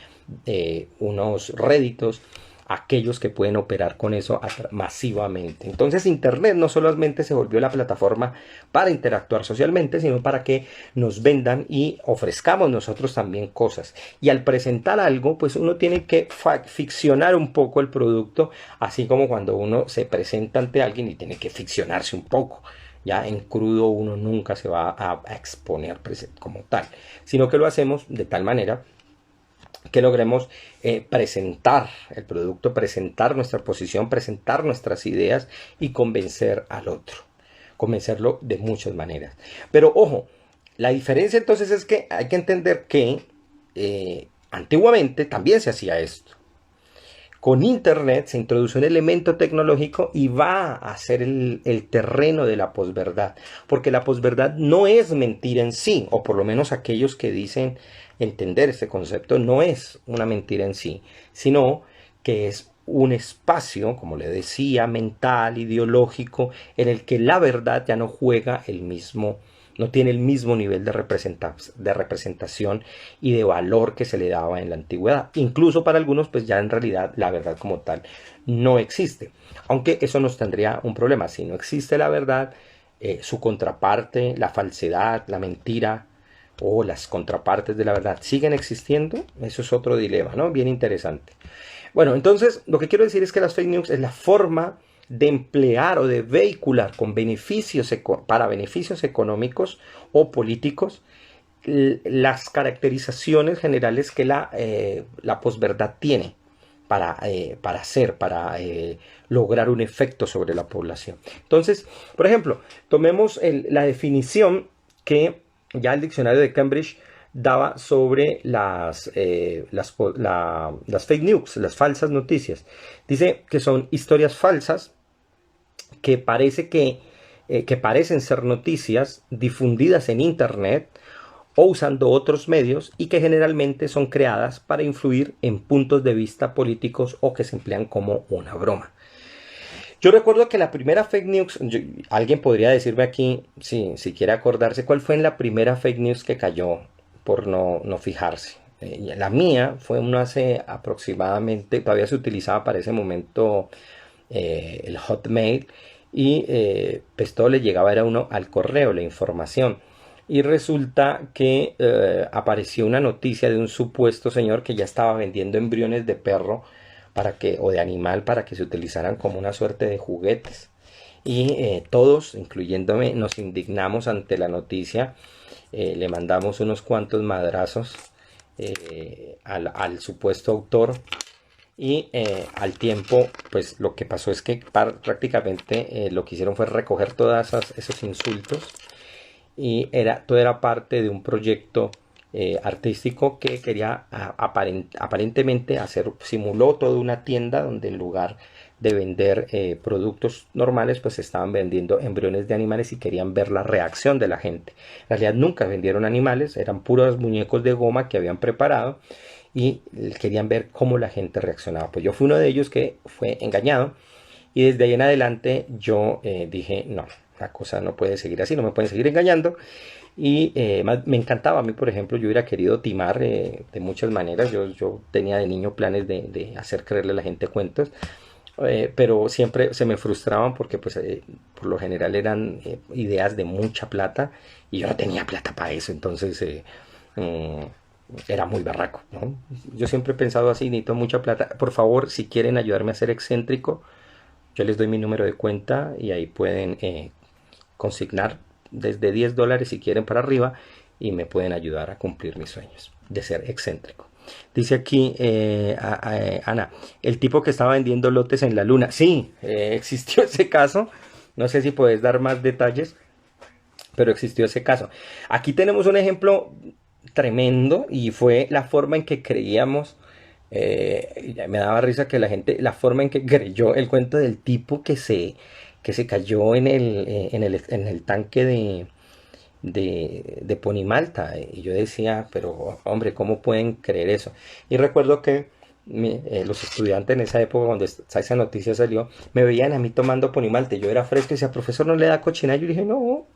unos réditos aquellos que pueden operar con eso masivamente. Entonces Internet no solamente se volvió la plataforma para interactuar socialmente, sino para que nos vendan y ofrezcamos nosotros también cosas. Y al presentar algo, pues uno tiene que ficcionar un poco el producto, así como cuando uno se presenta ante alguien y tiene que ficcionarse un poco. Ya en crudo uno nunca se va a exponer como tal, sino que lo hacemos de tal manera que logremos presentar el producto, presentar nuestra posición, presentar nuestras ideas y convencer al otro. Convencerlo de muchas maneras. Pero ojo, la diferencia entonces es que hay que entender que antiguamente también se hacía esto. Con Internet se introduce un elemento tecnológico y va a ser el terreno de la posverdad. Porque la posverdad no es mentira en sí, o por lo menos aquellos que dicen entender este concepto, no es una mentira en sí, sino que es un espacio, como le decía, mental, ideológico, en el que la verdad ya no juega no tiene el mismo nivel de representación y de valor que se le daba en la antigüedad. Incluso para algunos, pues ya en realidad la verdad como tal no existe. Aunque eso nos tendría un problema. Si no existe la verdad, su contraparte, la falsedad, la mentira o las contrapartes de la verdad siguen existiendo. Eso es otro dilema, ¿no? Bien interesante. Bueno, entonces lo que quiero decir es que las fake news es la forma de emplear o de vehicular para beneficios económicos o políticos las caracterizaciones generales que la posverdad tiene para lograr un efecto sobre la población. Entonces, por ejemplo, tomemos la definición que ya el diccionario de Cambridge daba sobre las fake news, las falsas noticias. Dice que son historias falsas que parecen ser noticias difundidas en Internet o usando otros medios y que generalmente son creadas para influir en puntos de vista políticos o que se emplean como una broma. Yo recuerdo que la primera fake news, alguien podría decirme aquí, si quiere acordarse, cuál fue la primera fake news que cayó por no fijarse. La mía fue hace aproximadamente, todavía se utilizaba para ese momento el Hotmail y pues todo le llegaba era uno al correo, la información. Y resulta que apareció una noticia de un supuesto señor que ya estaba vendiendo embriones de perro o de animal para que se utilizaran como una suerte de juguetes. Y todos, incluyéndome, nos indignamos ante la noticia. Le mandamos unos cuantos madrazos al supuesto autor. Y al tiempo, pues lo que pasó es que prácticamente lo que hicieron fue recoger todos esos insultos. Y todo era parte de un proyecto artístico que quería aparentemente simuló toda una tienda donde en lugar de vender productos normales, pues estaban vendiendo embriones de animales y querían ver la reacción de la gente. En realidad nunca vendieron animales, eran puros muñecos de goma que habían preparado y querían ver cómo la gente reaccionaba. Pues yo fui uno de ellos que fue engañado y desde ahí en adelante yo dije, no, la cosa no puede seguir así, no me pueden seguir engañando. Y me encantaba a mí, por ejemplo, yo hubiera querido timar de muchas maneras. Yo tenía de niño planes de hacer creerle a la gente cuentos, pero siempre se me frustraban porque pues por lo general eran ideas de mucha plata y yo no tenía plata para eso, entonces era muy barraco, ¿no? Yo siempre he pensado así, necesito mucha plata. Por favor, si quieren ayudarme a ser excéntrico, yo les doy mi número de cuenta y ahí pueden consignar desde $10 si quieren para arriba y me pueden ayudar a cumplir mis sueños de ser excéntrico. Dice aquí Ana, el tipo que estaba vendiendo lotes en la luna. Sí, existió ese caso. No sé si puedes dar más detalles, pero existió ese caso. Aquí tenemos un ejemplo tremendo y fue la forma en que creíamos. Me daba risa que la gente, la forma en que creyó el cuento del tipo que se cayó en el tanque de Ponimalta. Y yo decía, pero hombre, ¿cómo pueden creer eso? Y recuerdo que los estudiantes en esa época, cuando esa noticia salió, me veían a mí tomando Ponimalta. Yo era fresco y decía, profesor, ¿no le da cochinada? Yo dije, no,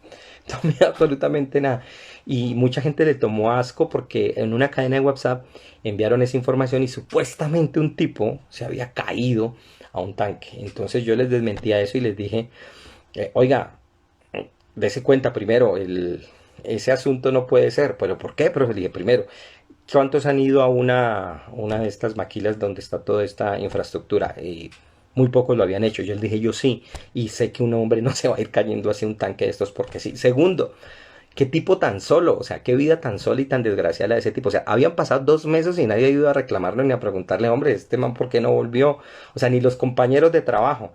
tomé absolutamente nada. Y mucha gente le tomó asco porque en una cadena de WhatsApp enviaron esa información y supuestamente un tipo se había caído a un tanque. Entonces yo les desmentía eso y les dije, oiga, dese cuenta primero, ese asunto no puede ser. ¿Pero por qué? Pero le dije, primero, ¿cuántos han ido a una de estas maquilas donde está toda esta infraestructura? Y muy pocos lo habían hecho. Yo les dije, yo sí, y sé que un hombre no se va a ir cayendo hacia un tanque de estos porque sí. Segundo, qué tipo tan solo, o sea, qué vida tan sola y tan desgraciada de ese tipo. O sea, habían pasado 2 meses y nadie ha ido a reclamarlo ni a preguntarle, hombre, este man, ¿por qué no volvió? O sea, ni los compañeros de trabajo.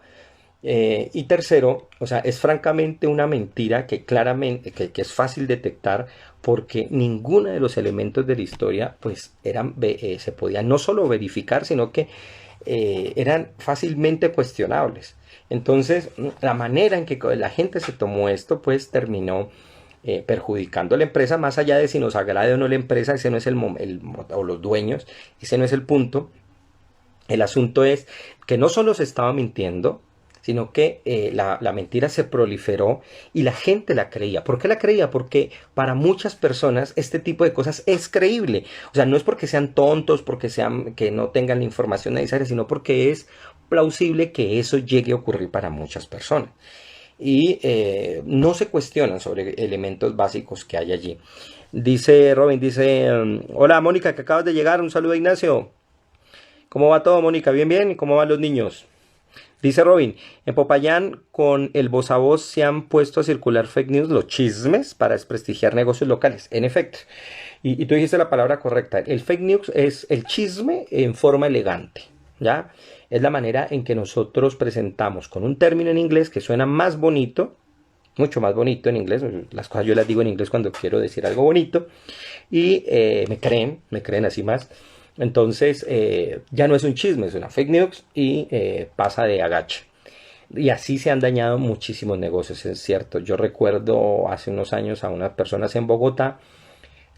Y tercero, o sea, es francamente una mentira que claramente, que es fácil detectar porque ninguno de los elementos de la historia, pues, se podían no solo verificar, sino que eran fácilmente cuestionables. Entonces, la manera en que la gente se tomó esto, pues, terminó perjudicando a la empresa, más allá de si nos agrade o no la empresa, ese no es o los dueños, ese no es el punto. El asunto es que no solo se estaba mintiendo, sino que la mentira se proliferó y la gente la creía. ¿Por qué la creía? Porque para muchas personas este tipo de cosas es creíble. O sea, no es porque sean tontos, que no tengan la información necesaria, sino porque es plausible que eso llegue a ocurrir para muchas personas. Y no se cuestionan sobre elementos básicos que hay allí. Dice Robin, hola Mónica, que acabas de llegar, un saludo a Ignacio. ¿Cómo va todo, Mónica? ¿Bien, bien? ¿Y cómo van los niños? Dice Robin, en Popayán con el voz a voz se han puesto a circular fake news, los chismes, para desprestigiar negocios locales. En efecto, y tú dijiste la palabra correcta, el fake news es el chisme en forma elegante, ¿ya? Es la manera en que nosotros presentamos con un término en inglés que suena más bonito, mucho más bonito en inglés, las cosas yo las digo en inglés cuando quiero decir algo bonito, y me creen así más. Entonces ya no es un chisme, es una fake news y pasa de agache. Y así se han dañado muchísimos negocios, es cierto. Yo recuerdo hace unos años a unas personas en Bogotá,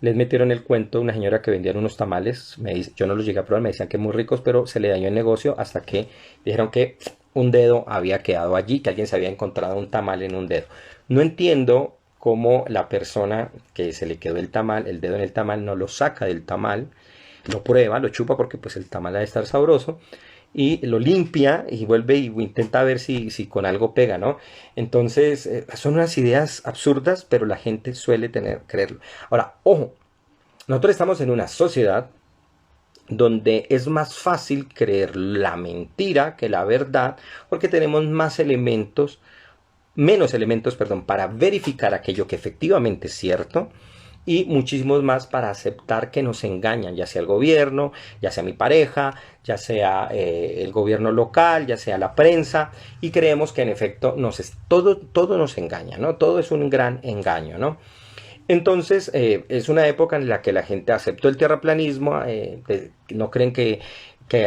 les metieron el cuento de una señora que vendían unos tamales. Yo no los llegué a probar, me decían que muy ricos, pero se le dañó el negocio hasta que dijeron que un dedo había quedado allí, que alguien se había encontrado un tamal en un dedo. No entiendo cómo la persona que se le quedó el dedo en el tamal, no lo saca del tamal, lo prueba, lo chupa porque pues el tamal ha de estar sabroso y lo limpia y vuelve y intenta ver si con algo pega, ¿no? Entonces son unas ideas absurdas, pero la gente suele creerlo. Ahora, ojo, nosotros estamos en una sociedad donde es más fácil creer la mentira que la verdad porque tenemos menos elementos, perdón, para verificar aquello que efectivamente es cierto y muchísimos más para aceptar que nos engañan, ya sea el gobierno, ya sea mi pareja, ya sea el gobierno local, ya sea la prensa, y creemos que en efecto todo nos engaña, ¿no? Todo es un gran engaño, ¿no? Entonces es una época en la que la gente aceptó el terraplanismo, no creen que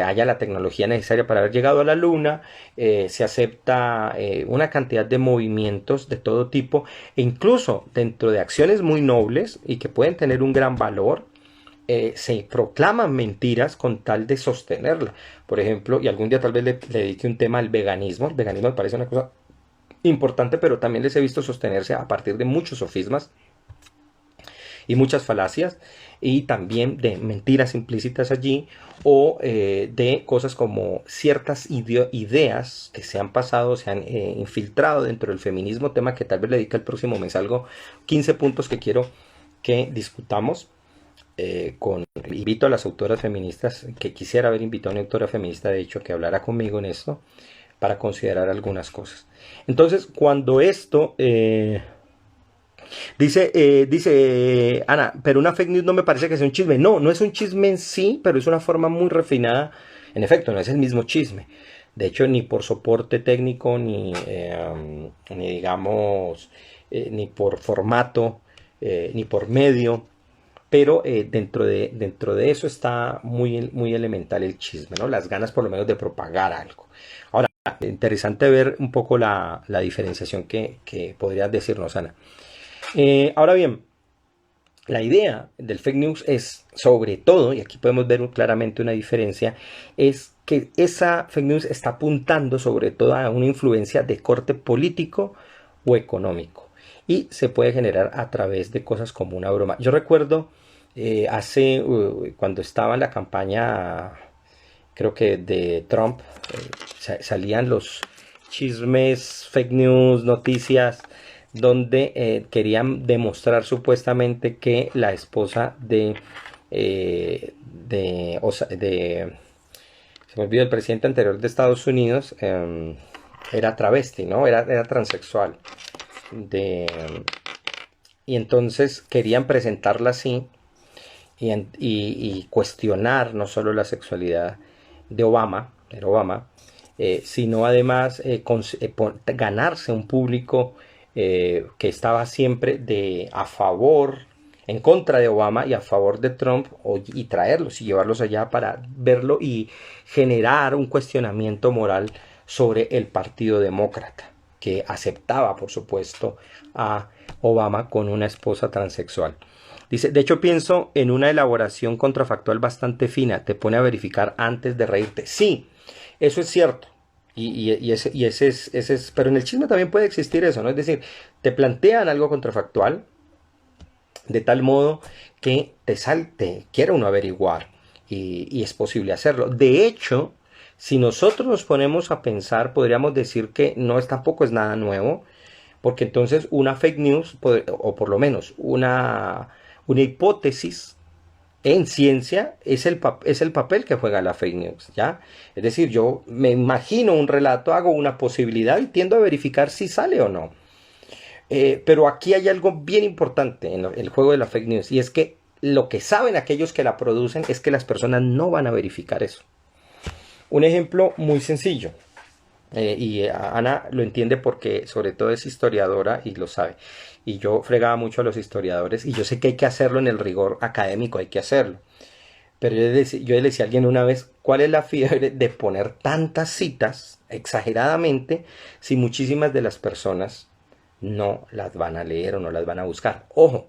haya la tecnología necesaria para haber llegado a la luna, se acepta una cantidad de movimientos de todo tipo, e incluso dentro de acciones muy nobles y que pueden tener un gran valor, se proclaman mentiras con tal de sostenerla. Por ejemplo, y algún día tal vez le dedique un tema al veganismo. El veganismo me parece una cosa importante, pero también les he visto sostenerse a partir de muchos sofismas y muchas falacias y también de mentiras implícitas allí o de cosas como ciertas ideas que se han pasado, se han infiltrado dentro del feminismo, tema que tal vez le dedique el próximo mes algo, 15 puntos que quiero que discutamos. Invito a las autoras feministas, que quisiera haber invitado a una autora feminista de hecho que hablara conmigo en esto para considerar algunas cosas. Entonces cuando esto Dice Ana, pero una fake news no me parece que sea un chisme. No, no es un chisme en sí, pero es una forma muy refinada. En efecto, no es el mismo chisme. De hecho, ni por soporte técnico, ni digamos, ni por formato, ni por medio. Pero dentro de eso está muy, muy elemental el chisme, ¿no? Las ganas por lo menos de propagar algo. Ahora, interesante ver un poco la diferenciación que podrías decirnos, Ana. Ahora bien, la idea del fake news es, sobre todo, y aquí podemos ver claramente una diferencia, es que esa fake news está apuntando sobre todo a una influencia de corte político o económico. Y se puede generar a través de cosas como una broma. Yo recuerdo cuando estaba en la campaña, creo que de Trump, salían los chismes, fake news, noticias donde querían demostrar supuestamente que la esposa se me olvidó, el presidente anterior de Estados Unidos, era travesti, ¿no? Era transexual. Y entonces querían presentarla así y cuestionar no solo la sexualidad de Obama, sino además ganarse un público que estaba siempre a favor, en contra de Obama y a favor de Trump, y traerlos y llevarlos allá para verlo y generar un cuestionamiento moral sobre el Partido Demócrata, que aceptaba, por supuesto, a Obama con una esposa transexual. Dice, de hecho pienso en una elaboración contrafactual bastante fina, te pone a verificar antes de reírte. Sí, eso es cierto. Ese es, pero en el chisme también puede existir eso, ¿no? Es decir, te plantean algo contrafactual de tal modo que quiera uno averiguar y es posible hacerlo. De hecho, si nosotros nos ponemos a pensar, podríamos decir que tampoco es nada nuevo, porque entonces una fake news, o por lo menos una hipótesis en ciencia, es el papel que juega la fake news, ¿ya? Es decir, yo me imagino un relato, hago una posibilidad y tiendo a verificar si sale o no. Pero aquí hay algo bien importante en el juego de la fake news, y es que lo que saben aquellos que la producen es que las personas no van a verificar eso. Un ejemplo muy sencillo. Y Ana lo entiende porque sobre todo es historiadora y lo sabe. Y yo fregaba mucho a los historiadores y yo sé que hay que hacerlo en el rigor académico, hay que hacerlo. Pero yo le decía a alguien una vez, ¿cuál es la fiebre de poner tantas citas exageradamente si muchísimas de las personas no las van a leer o no las van a buscar? Ojo,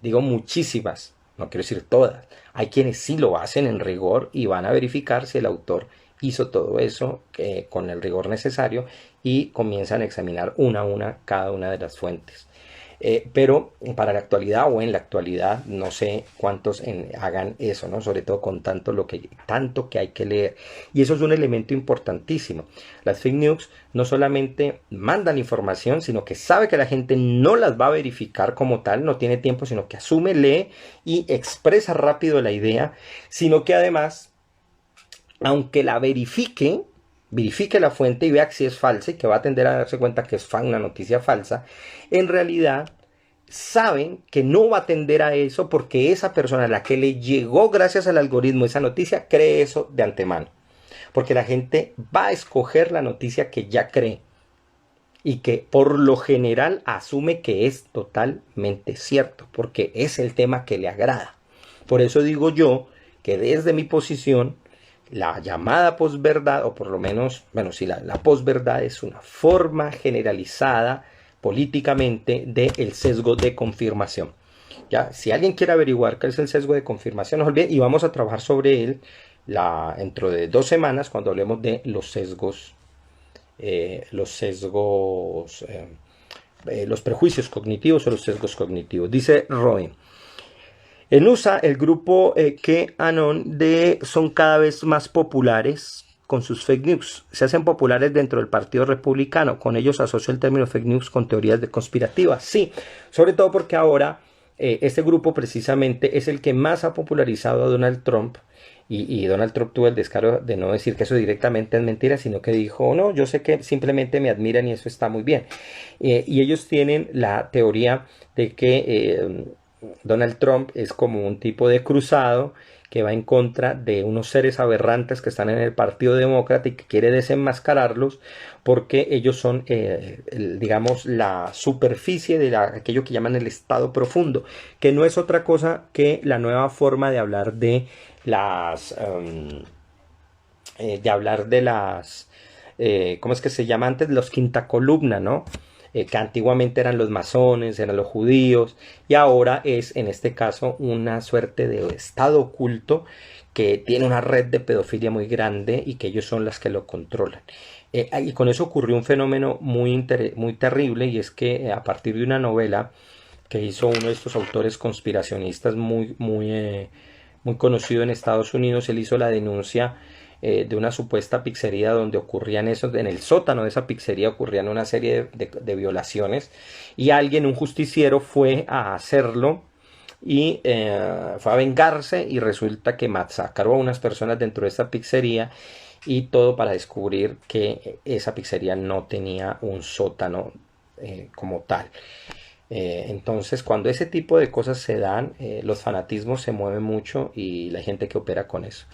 digo muchísimas, no quiero decir todas. Hay quienes sí lo hacen en rigor y van a verificar si el autor hizo todo eso con el rigor necesario y comienzan a examinar una a una cada una de las fuentes. Pero para la actualidad o en la actualidad no sé cuántos hagan eso, ¿no? Sobre todo con tanto que hay que leer. Y eso es un elemento importantísimo. Las fake news no solamente mandan información, sino que sabe que la gente no las va a verificar como tal, no tiene tiempo, sino que asume, lee y expresa rápido la idea, sino que además, aunque la verifique la fuente y vea si es falsa y que va a tender a darse cuenta que es una noticia falsa, en realidad saben que no va a tender a eso porque esa persona a la que le llegó gracias al algoritmo esa noticia cree eso de antemano. Porque la gente va a escoger la noticia que ya cree y que por lo general asume que es totalmente cierto porque es el tema que le agrada. Por eso digo yo que desde mi posición, la llamada posverdad, o por lo menos, bueno, sí, la posverdad es una forma generalizada políticamente del sesgo de confirmación. Ya, si alguien quiere averiguar qué es el sesgo de confirmación, no se olvide, y vamos a trabajar sobre él dentro de 2 semanas cuando hablemos de los sesgos, los prejuicios cognitivos o los sesgos cognitivos. Dice Roy. En USA, el grupo QAnon son cada vez más populares con sus fake news. Se hacen populares dentro del Partido Republicano. Con ellos asocio el término fake news con teorías conspirativas. Sí, sobre todo porque ahora este grupo precisamente es el que más ha popularizado a Donald Trump Y Donald Trump tuvo el descaro de no decir que eso directamente es mentira, sino que dijo, no, yo sé que simplemente me admiran y eso está muy bien. Y ellos tienen la teoría de que Donald Trump es como un tipo de cruzado que va en contra de unos seres aberrantes que están en el Partido Demócrata y que quiere desenmascararlos porque ellos son, digamos, la superficie de aquello que llaman el estado profundo, que no es otra cosa que la nueva forma de hablar de las... ¿cómo es que se llama antes? Los quinta columna, ¿no? Que antiguamente eran los masones, eran los judíos, y ahora es, en este caso, una suerte de estado oculto que tiene una red de pedofilia muy grande y que ellos son las que lo controlan. Y con eso ocurrió un fenómeno muy terrible, y es que a partir de una novela que hizo uno de estos autores conspiracionistas muy conocido en Estados Unidos, él hizo la denuncia de una supuesta pizzería donde ocurrían eso, en el sótano de esa pizzería ocurrían una serie de violaciones, y alguien, un justiciero, fue a hacerlo y fue a vengarse, y resulta que masacró a unas personas dentro de esta pizzería, y todo para descubrir que esa pizzería no tenía un sótano como tal. Entonces, cuando ese tipo de cosas se dan, los fanatismos se mueven mucho y la gente que opera con eso.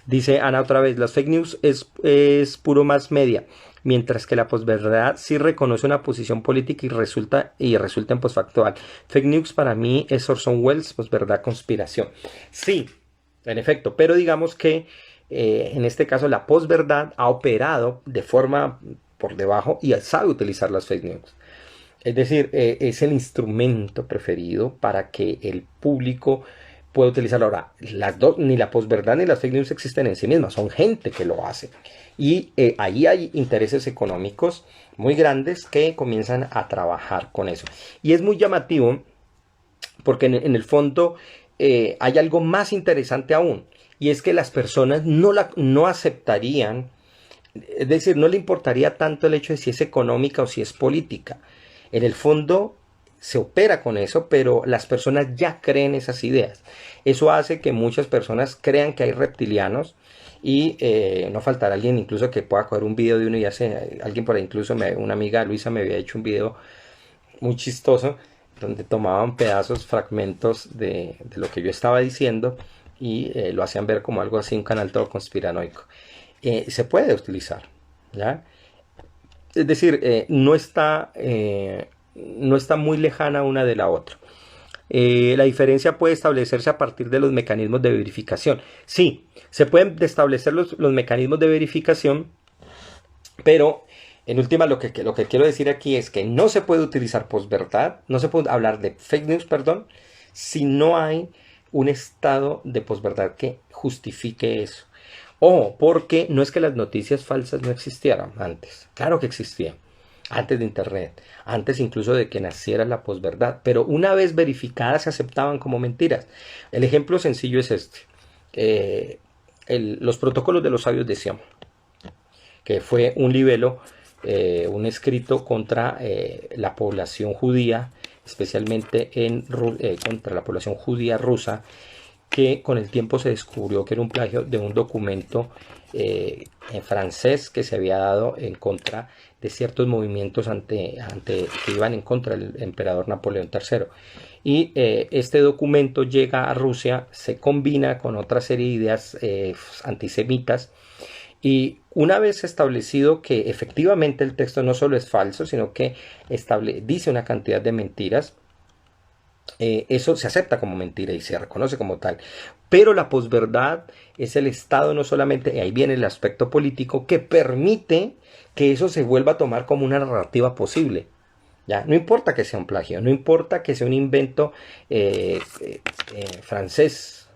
Dice Ana otra vez, las fake news es puro más media, mientras que la posverdad sí reconoce una posición política y resulta en posfactual. Fake news para mí es Orson Welles, posverdad conspiración. Sí, en efecto, pero digamos que en este caso la posverdad ha operado de forma por debajo y sabe utilizar las fake news. Es decir, es el instrumento preferido para que el público pueda utilizarlo. Ahora, las dos, ni la posverdad ni las fake news existen en sí mismas, son gente que lo hace. Y ahí hay intereses económicos muy grandes que comienzan a trabajar con eso. Y es muy llamativo porque en el fondo hay algo más interesante aún. Y es que las personas no aceptarían, es decir, no le importaría tanto el hecho de si es económica o si es política. En el fondo se opera con eso, pero las personas ya creen esas ideas. Eso hace que muchas personas crean que hay reptilianos, y no faltará alguien incluso que pueda coger un video de uno y hace, alguien por ahí, incluso una amiga Luisa me había hecho un video muy chistoso donde tomaban pedazos, fragmentos de lo que yo estaba diciendo, y lo hacían ver como algo así, un canal todo conspiranoico. Se puede utilizar, ¿ya? Es decir, no está muy lejana una de la otra. La diferencia puede establecerse a partir de los mecanismos de verificación. Sí, se pueden establecer los mecanismos de verificación, pero en última lo que quiero decir aquí es que no se puede utilizar posverdad, no se puede hablar de fake news, perdón, si no hay un estado de posverdad que justifique eso. Porque no es que las noticias falsas no existieran antes, claro que existían, antes de internet, antes incluso de que naciera la posverdad, pero una vez verificadas se aceptaban como mentiras. El ejemplo sencillo es este, los protocolos de los sabios de Sion, que fue un libelo, un escrito contra la población judía, especialmente contra la población judía rusa, que con el tiempo se descubrió que era un plagio de un documento en francés que se había dado en contra de ciertos movimientos que iban en contra del emperador Napoleón III. Y este documento llega a Rusia, se combina con otra serie de ideas antisemitas, y una vez establecido que efectivamente el texto no solo es falso, sino que dice una cantidad de mentiras, eso se acepta como mentira y se reconoce como tal. Pero la posverdad es el estado, no solamente, ahí viene el aspecto político, que permite que eso se vuelva a tomar como una narrativa posible. ¿Ya? No importa que sea un plagio, no importa que sea un invento francés,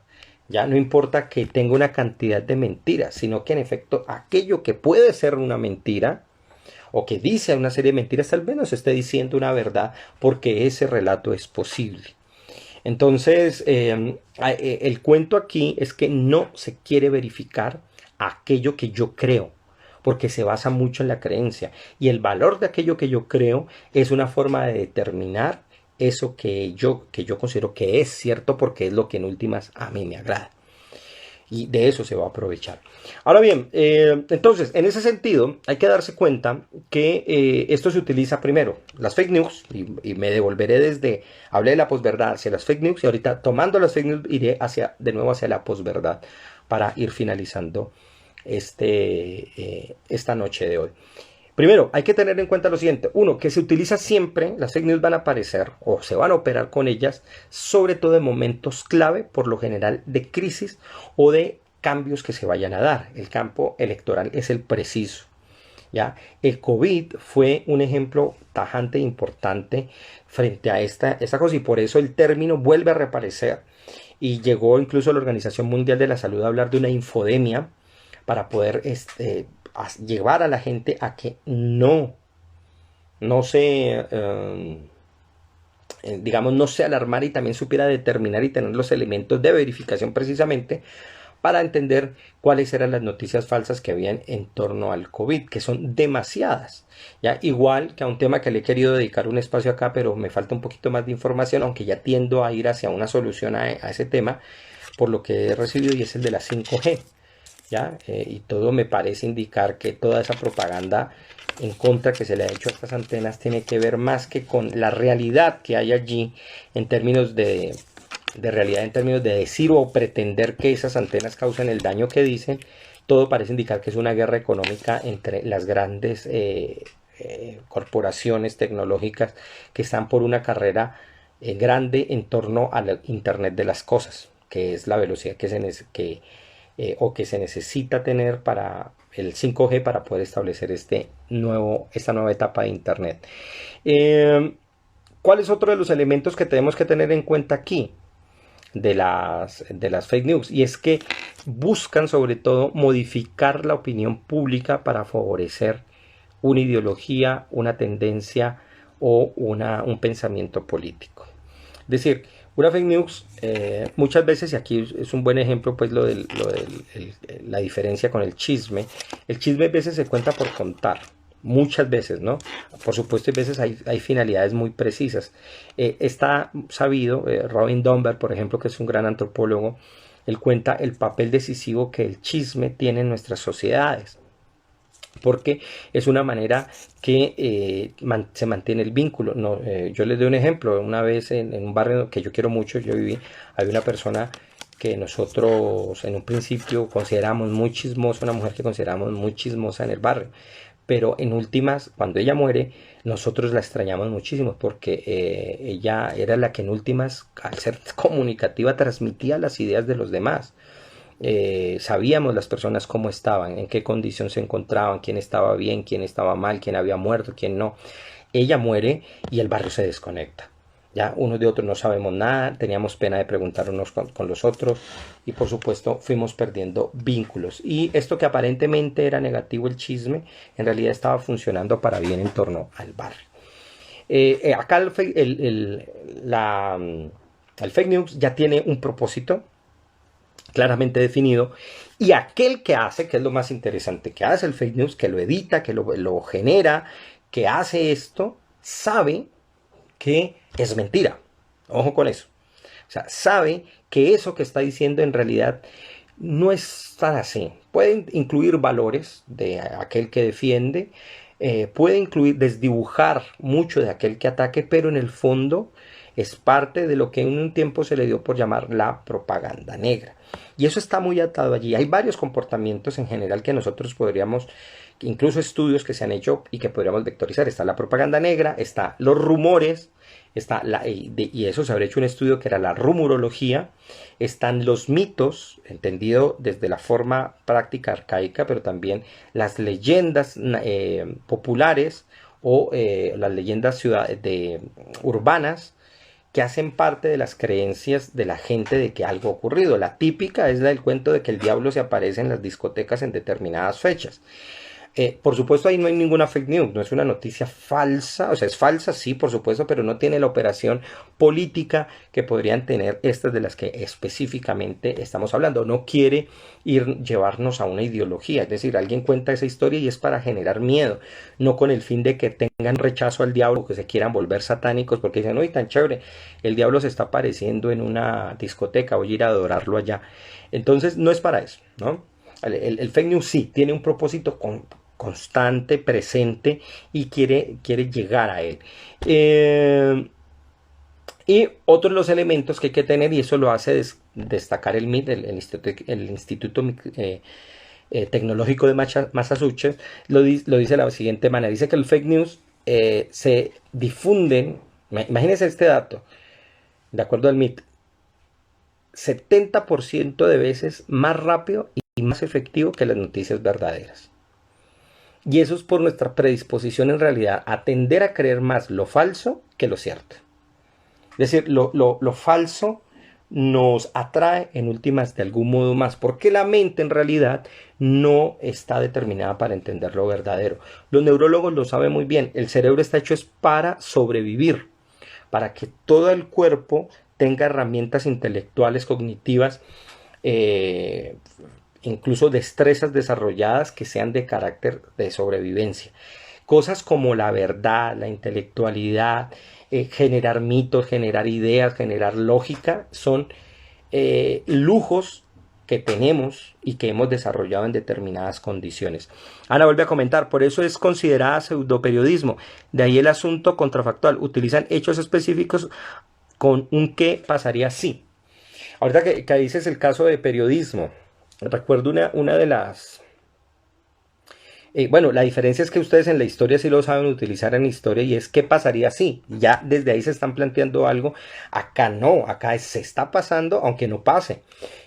ya no importa que tenga una cantidad de mentiras, sino que en efecto aquello que puede ser una mentira o que dice una serie de mentiras, tal vez nos esté diciendo una verdad, porque ese relato es posible. Entonces, el cuento aquí es que no se quiere verificar aquello que yo creo, porque se basa mucho en la creencia, y el valor de aquello que yo creo es una forma de determinar eso que yo considero que es cierto, porque es lo que en últimas a mí me agrada. y de eso se va a aprovechar. Ahora bien, entonces, en ese sentido, hay que darse cuenta que esto se utiliza primero, las fake news, y me devolveré desde, hablé de la posverdad hacia las fake news, y ahorita tomando las fake news iré de nuevo hacia la posverdad para ir finalizando esta noche de hoy. Primero, hay que tener en cuenta lo siguiente. Uno, que se utiliza siempre, las fake news van a aparecer o se van a operar con ellas, sobre todo en momentos clave, por lo general de crisis o de cambios que se vayan a dar. El campo electoral es el preciso. ¿Ya? El COVID fue un ejemplo tajante e importante frente a esta cosa, y por eso el término vuelve a reaparecer y llegó incluso la Organización Mundial de la Salud a hablar de una infodemia para poder llevar a la gente a que no se, digamos, no se alarmara y también supiera determinar y tener los elementos de verificación precisamente para entender cuáles eran las noticias falsas que habían en torno al COVID, que son demasiadas. ¿Ya? Igual que a un tema que le he querido dedicar un espacio acá, pero me falta un poquito más de información, aunque ya tiendo a ir hacia una solución a ese tema, por lo que he recibido, y es el de la 5G. ¿Ya? Y todo me parece indicar que toda esa propaganda en contra que se le ha hecho a estas antenas tiene que ver más que con la realidad que hay allí en términos de realidad, en términos de decir o pretender que esas antenas causan el daño que dicen. Todo parece indicar que es una guerra económica entre las grandes corporaciones tecnológicas que están por una carrera grande en torno al Internet de las cosas, que es la velocidad que se necesita tener para el 5G para poder establecer esta nueva etapa de Internet. ¿Cuál es otro de los elementos que tenemos que tener en cuenta aquí de las fake news? Y es que buscan sobre todo modificar la opinión pública para favorecer una ideología, una tendencia o un pensamiento político. Es decir, una fake news muchas veces, y aquí es un buen ejemplo pues la diferencia con el chisme. El chisme a veces se cuenta por contar, muchas veces, ¿no? Por supuesto, a veces hay finalidades muy precisas. Está sabido, Robin Dunbar, por ejemplo, que es un gran antropólogo, él cuenta el papel decisivo que el chisme tiene en nuestras sociedades, porque es una manera que se mantiene el vínculo. No, yo les doy un ejemplo. Una vez en un barrio que yo quiero mucho, yo viví, había una persona que nosotros en un principio consideramos muy chismosa, una mujer que consideramos muy chismosa en el barrio, pero en últimas, cuando ella muere, nosotros la extrañamos muchísimo, porque ella era la que en últimas, al ser comunicativa, transmitía las ideas de los demás. Sabíamos las personas cómo estaban, en qué condición se encontraban, quién estaba bien, quién estaba mal, quién había muerto, quién no. Ella muere y el barrio se desconecta. Ya unos de otros no sabemos nada, teníamos pena de preguntar unos con los otros, y por supuesto fuimos perdiendo vínculos. Y esto que aparentemente era negativo, el chisme, en realidad estaba funcionando para bien en torno al barrio. Acá el fake news ya tiene un propósito claramente definido, y aquel que hace, que es lo más interesante, que hace el fake news, que lo edita, que lo genera, que hace esto, sabe que es mentira. Ojo con eso. O sea, sabe que eso que está diciendo en realidad no es tan así. Puede incluir valores de aquel que defiende, puede incluir, desdibujar mucho de aquel que ataque, pero en el fondo es parte de lo que en un tiempo se le dio por llamar la propaganda negra. Y eso está muy atado allí. Hay varios comportamientos en general que nosotros podríamos, incluso estudios que se han hecho y que podríamos vectorizar. Está la propaganda negra, está los rumores, y eso se habría hecho un estudio que era la rumorología. Están los mitos, entendido desde la forma práctica arcaica, pero también las leyendas populares o las leyendas urbanas, que hacen parte de las creencias de la gente de que algo ha ocurrido. La típica es la del cuento de que el diablo se aparece en las discotecas en determinadas fechas. Por supuesto, ahí no hay ninguna fake news, no es una noticia falsa, o sea, es falsa, sí, por supuesto, pero no tiene la operación política que podrían tener estas de las que específicamente estamos hablando. No quiere llevarnos a una ideología, es decir, alguien cuenta esa historia y es para generar miedo, no con el fin de que tengan rechazo al diablo, que se quieran volver satánicos, porque dicen, uy, tan chévere, el diablo se está apareciendo en una discoteca, voy a ir a adorarlo allá. Entonces, no es para eso, ¿no? El fake news sí tiene un propósito constante, presente y quiere llegar a él. Y otro de los elementos que hay que tener, y eso lo hace destacar el MIT, el Instituto Tecnológico de Massachusetts, lo dice de la siguiente manera. Dice que el fake news se difunden, imagínense este dato, de acuerdo al MIT, 70% de veces más rápido y más efectivo que las noticias verdaderas. Y eso es por nuestra predisposición en realidad a tender a creer más lo falso que lo cierto. Es decir, lo falso nos atrae en últimas de algún modo más, porque la mente en realidad no está determinada para entender lo verdadero. Los neurólogos lo saben muy bien, el cerebro está hecho es para sobrevivir, para que todo el cuerpo tenga herramientas intelectuales, cognitivas, eh, incluso destrezas desarrolladas que sean de carácter de sobrevivencia. Cosas como la verdad, la intelectualidad, generar mitos, generar ideas, generar lógica, son lujos que tenemos y que hemos desarrollado en determinadas condiciones. Ana vuelve a comentar, por eso es considerada pseudoperiodismo. De ahí el asunto contrafactual. Utilizan hechos específicos con un qué pasaría si. Ahorita que dices el caso de periodismo, recuerdo una de las... bueno, la diferencia es que ustedes en la historia sí lo saben utilizar en historia y es qué pasaría si. Ya desde ahí se están planteando algo. Acá no, acá se está pasando aunque no pase.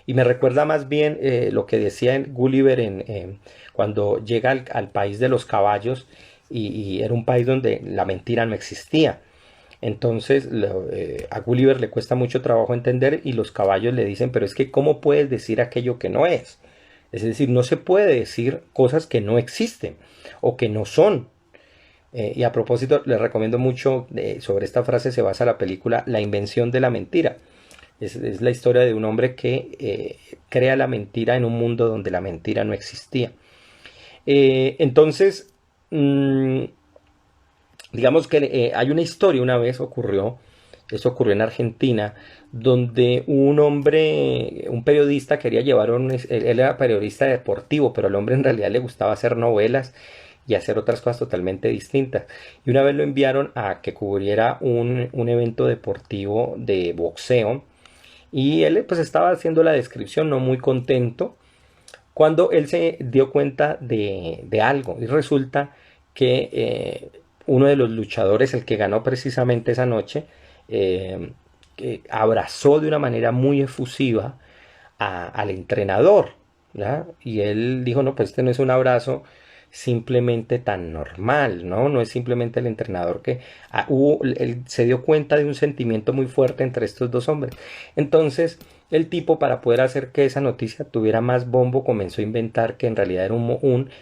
Y me recuerda más bien lo que decía en Gulliver cuando llega al país de los caballos y era un país donde la mentira no existía. Entonces a Gulliver le cuesta mucho trabajo entender y los caballos le dicen, pero es que ¿cómo puedes decir aquello que no es? Es decir, no se puede decir cosas que no existen o que no son. Y a propósito, les recomiendo mucho, sobre esta frase se basa la película La invención de la mentira. Es la historia de un hombre que crea la mentira en un mundo donde la mentira no existía. Entonces, digamos que hay una historia, una vez ocurrió, eso ocurrió en Argentina, donde un hombre, un periodista quería llevar él era periodista deportivo, pero al hombre en realidad le gustaba hacer novelas y hacer otras cosas totalmente distintas. Y una vez lo enviaron a que cubriera un evento deportivo de boxeo y él pues estaba haciendo la descripción, no muy contento, cuando él se dio cuenta de algo y resulta que uno de los luchadores, el que ganó precisamente esa noche, eh, abrazó de una manera muy efusiva al entrenador, ¿ya? Y él dijo, no, pues este no es un abrazo simplemente tan normal, ¿no? No es simplemente el entrenador que él se dio cuenta de un sentimiento muy fuerte entre estos dos hombres. Entonces, el tipo, para poder hacer que esa noticia tuviera más bombo, comenzó a inventar que en realidad era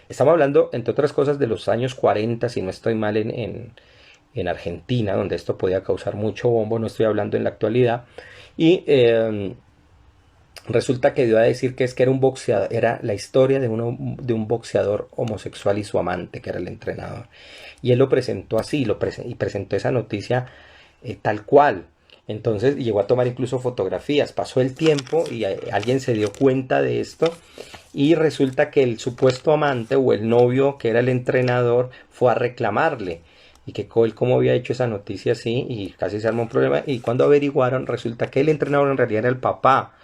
estamos hablando, entre otras cosas, de los años 40, si no estoy mal, en Argentina, donde esto podía causar mucho bombo, no estoy hablando en la actualidad, y resulta que dio a decir que es que era un boxeador, era la historia de un boxeador homosexual y su amante, que era el entrenador. Y él lo presentó así, y presentó esa noticia tal cual. Entonces llegó a tomar incluso fotografías. Pasó el tiempo y alguien se dio cuenta de esto y resulta que el supuesto amante o el novio que era el entrenador fue a reclamarle y que él cómo había hecho esa noticia así y casi se armó un problema y cuando averiguaron resulta que el entrenador en realidad era el papá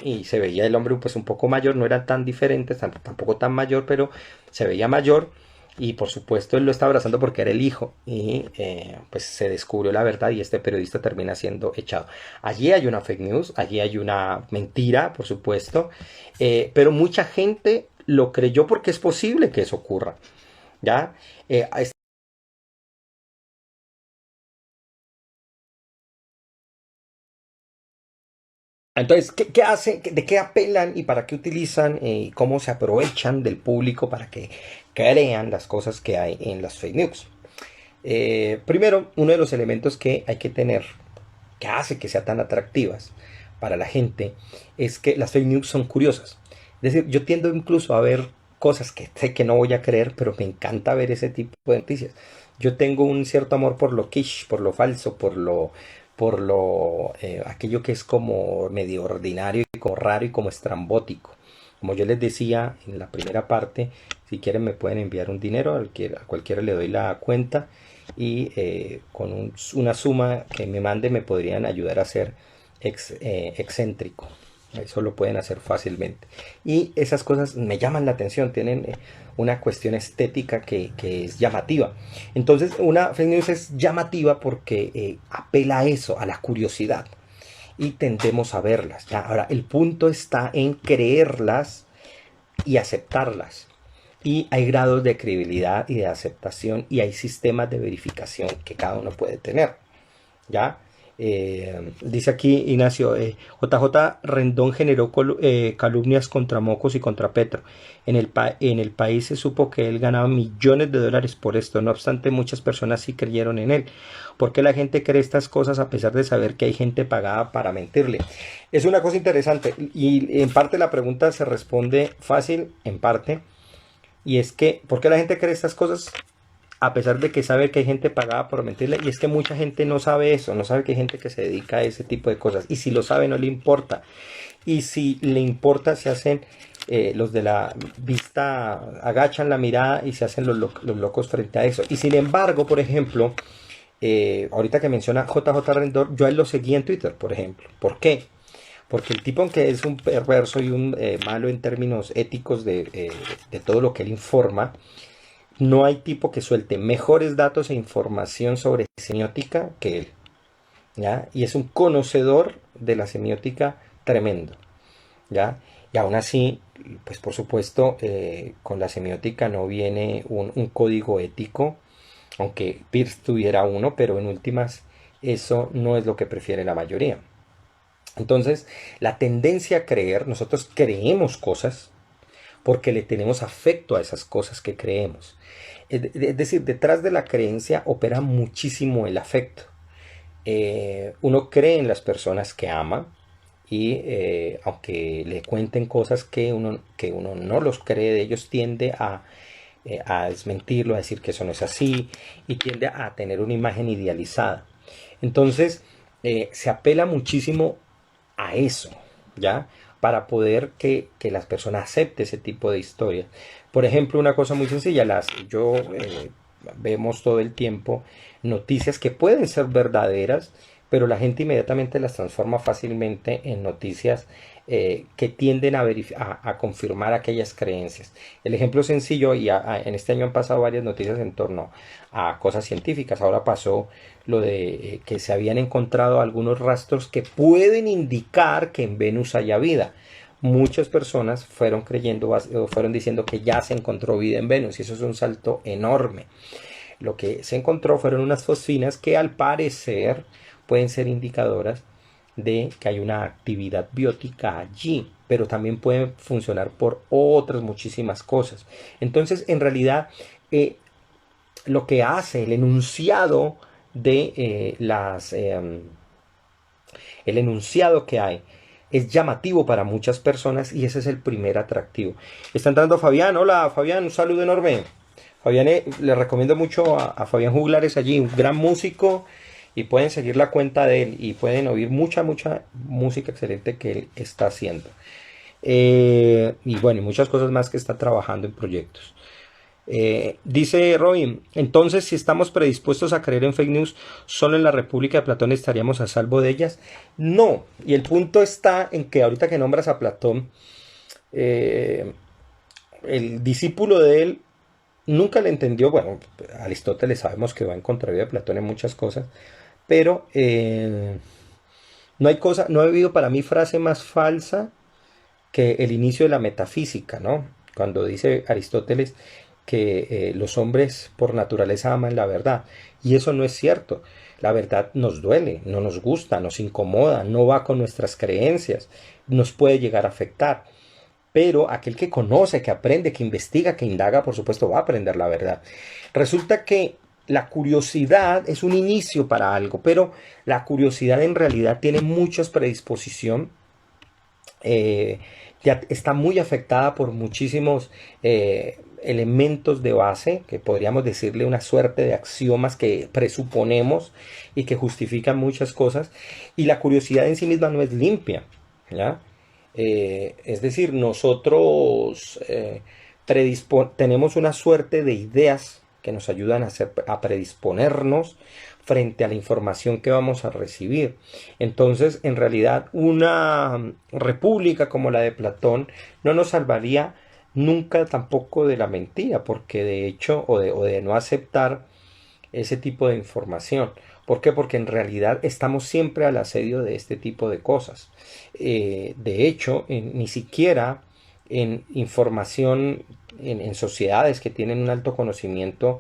y se veía el hombre pues un poco mayor, no eran tan diferentes, tampoco tan mayor, pero se veía mayor y por supuesto él lo está abrazando porque era el hijo y pues se descubrió la verdad y este periodista termina siendo echado. Allí hay una fake news, allí hay una mentira, por supuesto, pero mucha gente lo creyó porque es posible que eso ocurra, ¿ya? Entonces, ¿qué hacen? ¿De qué apelan y para qué utilizan y cómo se aprovechan del público para que crean las cosas que hay en las fake news? Primero, uno de los elementos que hay que tener, que hace que sean tan atractivas para la gente, es que las fake news son curiosas. Es decir, yo tiendo incluso a ver cosas que sé que no voy a creer, pero me encanta ver ese tipo de noticias. Yo tengo un cierto amor por lo quiche, por lo falso, por lo aquello que es como medio ordinario y como raro y como estrambótico. Como yo les decía en la primera parte, si quieren me pueden enviar un dinero, a cualquiera le doy la cuenta y con una suma que me mande me podrían ayudar a ser excéntrico. Eso lo pueden hacer fácilmente. Y esas cosas me llaman la atención, tienen una cuestión estética que es llamativa. Entonces, una fake news es llamativa porque apela a eso, a la curiosidad. Y tendemos a verlas. ¿Ya? Ahora, el punto está en creerlas y aceptarlas. Y hay grados de credibilidad y de aceptación y hay sistemas de verificación que cada uno puede tener. ¿Ya? Dice aquí Ignacio, JJ Rendón generó calumnias contra Mocos y contra Petro. En el país se supo que él ganaba millones de dólares por esto. No obstante, muchas personas sí creyeron en él. ¿Por qué la gente cree estas cosas a pesar de saber que hay gente pagada para mentirle? Es una cosa interesante y en parte la pregunta se responde fácil, en parte. Y es que, ¿por qué la gente cree estas cosas? A pesar de que sabe que hay gente pagada por mentirle, y es que mucha gente no sabe eso, no sabe que hay gente que se dedica a ese tipo de cosas, y si lo sabe no le importa, y si le importa se hacen los de la vista, agachan la mirada y se hacen los locos frente a eso, y sin embargo, por ejemplo, ahorita que menciona JJ Rendón, yo a él lo seguí en Twitter, por ejemplo, ¿por qué? Porque el tipo, aunque es un perverso y un malo en términos éticos de todo lo que él informa, no hay tipo que suelte mejores datos e información sobre semiótica que él, ¿ya? Y es un conocedor de la semiótica tremendo, ¿ya? Y aún así, pues por supuesto, con la semiótica no viene un código ético, aunque Peirce tuviera uno, pero en últimas eso no es lo que prefiere la mayoría. Entonces, la tendencia a creer, nosotros creemos cosas porque le tenemos afecto a esas cosas que creemos. Es decir, detrás de la creencia opera muchísimo el afecto. Uno cree en las personas que ama y aunque le cuenten cosas que uno no los cree de ellos, tiende a desmentirlo, a decir que eso no es así y tiende a tener una imagen idealizada. Entonces, se apela muchísimo a eso, ¿ya? Para poder que las personas acepten ese tipo de historias. Por ejemplo, una cosa muy sencilla, vemos todo el tiempo noticias que pueden ser verdaderas, pero la gente inmediatamente las transforma fácilmente en noticias que tienden a confirmar aquellas creencias. El ejemplo sencillo, en este año han pasado varias noticias en torno a cosas científicas. Ahora pasó lo de que se habían encontrado algunos rastros que pueden indicar que en Venus haya vida. Muchas personas fueron creyendo, fueron diciendo que ya se encontró vida en Venus y eso es un salto enorme. Lo que se encontró fueron unas fosfinas que al parecer pueden ser indicadoras de que hay una actividad biótica allí, pero también pueden funcionar por otras muchísimas cosas. Entonces, en realidad, lo que hace el enunciado de el enunciado que hay es llamativo para muchas personas y ese es el primer atractivo. Está entrando Fabián. Hola Fabián, un saludo enorme. Fabián, le recomiendo mucho a Fabián Juglares allí, un gran músico, y pueden seguir la cuenta de él y pueden oír mucha música excelente que él está haciendo. Y bueno, y muchas cosas más que está trabajando en proyectos. Dice Robin, entonces si estamos predispuestos a creer en fake news, ¿solo en la República de Platón estaríamos a salvo de ellas? No, y el punto está en que ahorita que nombras a Platón, el discípulo de él nunca le entendió. Bueno, Aristóteles sabemos que va en contravía de Platón en muchas cosas, pero no ha habido para mí frase más falsa que el inicio de la metafísica, ¿no? Cuando dice Aristóteles que los hombres por naturaleza aman la verdad. Y eso no es cierto. La verdad nos duele, no nos gusta, nos incomoda, no va con nuestras creencias, nos puede llegar a afectar. Pero aquel que conoce, que aprende, que investiga, que indaga, por supuesto, va a aprender la verdad. Resulta que la curiosidad es un inicio para algo, pero la curiosidad en realidad tiene muchas predisposición, ya está muy afectada por muchísimos elementos de base, que podríamos decirle una suerte de axiomas que presuponemos y que justifican muchas cosas, y la curiosidad en sí misma no es limpia, ¿ya? Es decir, nosotros tenemos una suerte de ideas que nos ayudan a predisponernos frente a la información que vamos a recibir. Entonces, en realidad, una república como la de Platón no nos salvaría nunca tampoco de la mentira, porque de hecho, o de no aceptar ese tipo de información. ¿Por qué? Porque en realidad estamos siempre al asedio de este tipo de cosas. De hecho, ni siquiera en información, en sociedades que tienen un alto conocimiento,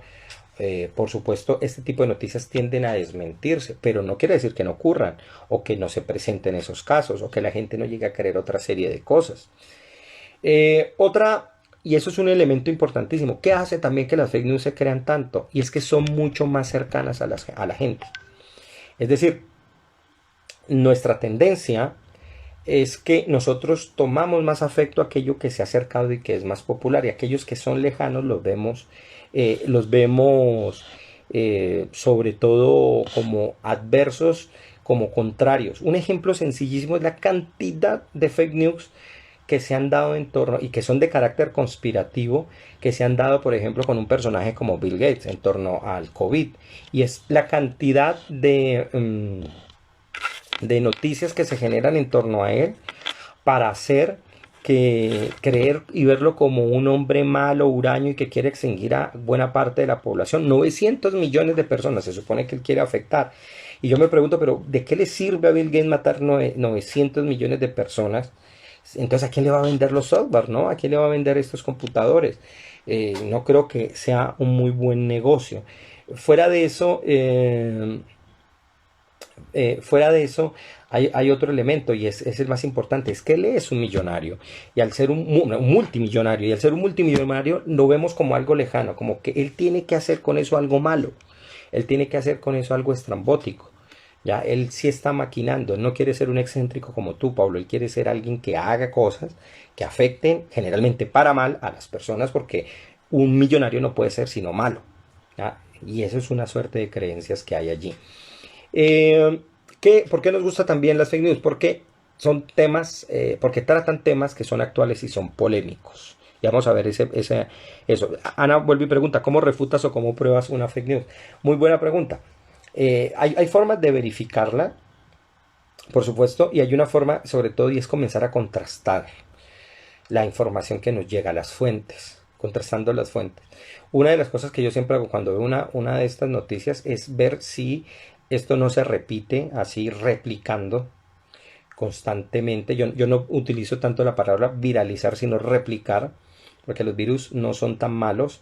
por supuesto, este tipo de noticias tienden a desmentirse, pero no quiere decir que no ocurran, o que no se presenten esos casos, o que la gente no llegue a creer otra serie de cosas. Y eso es un elemento importantísimo, que hace también que las fake news se crean tanto, y es que son mucho más cercanas a la gente. Es decir, nuestra tendencia es que nosotros tomamos más afecto a aquello que se ha acercado y que es más popular, y aquellos que son lejanos los vemos sobre todo como adversos, como contrarios. Un ejemplo sencillísimo es la cantidad de fake news que se han dado en torno y que son de carácter conspirativo, que se han dado, por ejemplo, con un personaje como Bill Gates en torno al COVID. Y es la cantidad de noticias que se generan en torno a él para hacer que creer y verlo como un hombre malo, huraño y que quiere extinguir a buena parte de la población. 900 millones de personas se supone que él quiere afectar. Y yo me pregunto, pero ¿de qué le sirve a Bill Gates matar 900 millones de personas? Entonces, ¿a quién le va a vender los software, no? ¿A quién le va a vender estos computadores? No creo que sea un muy buen negocio. Fuera de eso, hay otro elemento, y es el más importante, es que él es un millonario, y al ser un multimillonario, y al ser un multimillonario lo vemos como algo lejano, como que él tiene que hacer con eso algo malo, él tiene que hacer con eso algo estrambótico. Ya, él sí está maquinando, él no quiere ser un excéntrico como tú, Pablo, él quiere ser alguien que haga cosas que afecten generalmente para mal a las personas, porque un millonario no puede ser sino malo, ¿ya? Y eso es una suerte de creencias que hay allí. ¿Por qué nos gusta también las fake news? Porque son temas, porque tratan temas que son actuales y son polémicos. Y vamos a ver eso. Ana vuelve y pregunta, ¿cómo refutas o cómo pruebas una fake news? Muy buena pregunta. Hay formas de verificarla, por supuesto, y hay una forma sobre todo, y es comenzar a contrastar la información que nos llega a las fuentes, contrastando las fuentes. Una de las cosas que yo siempre hago cuando veo una de estas noticias es ver si esto no se repite así replicando constantemente. Yo no utilizo tanto la palabra viralizar, sino replicar, porque los virus no son tan malos.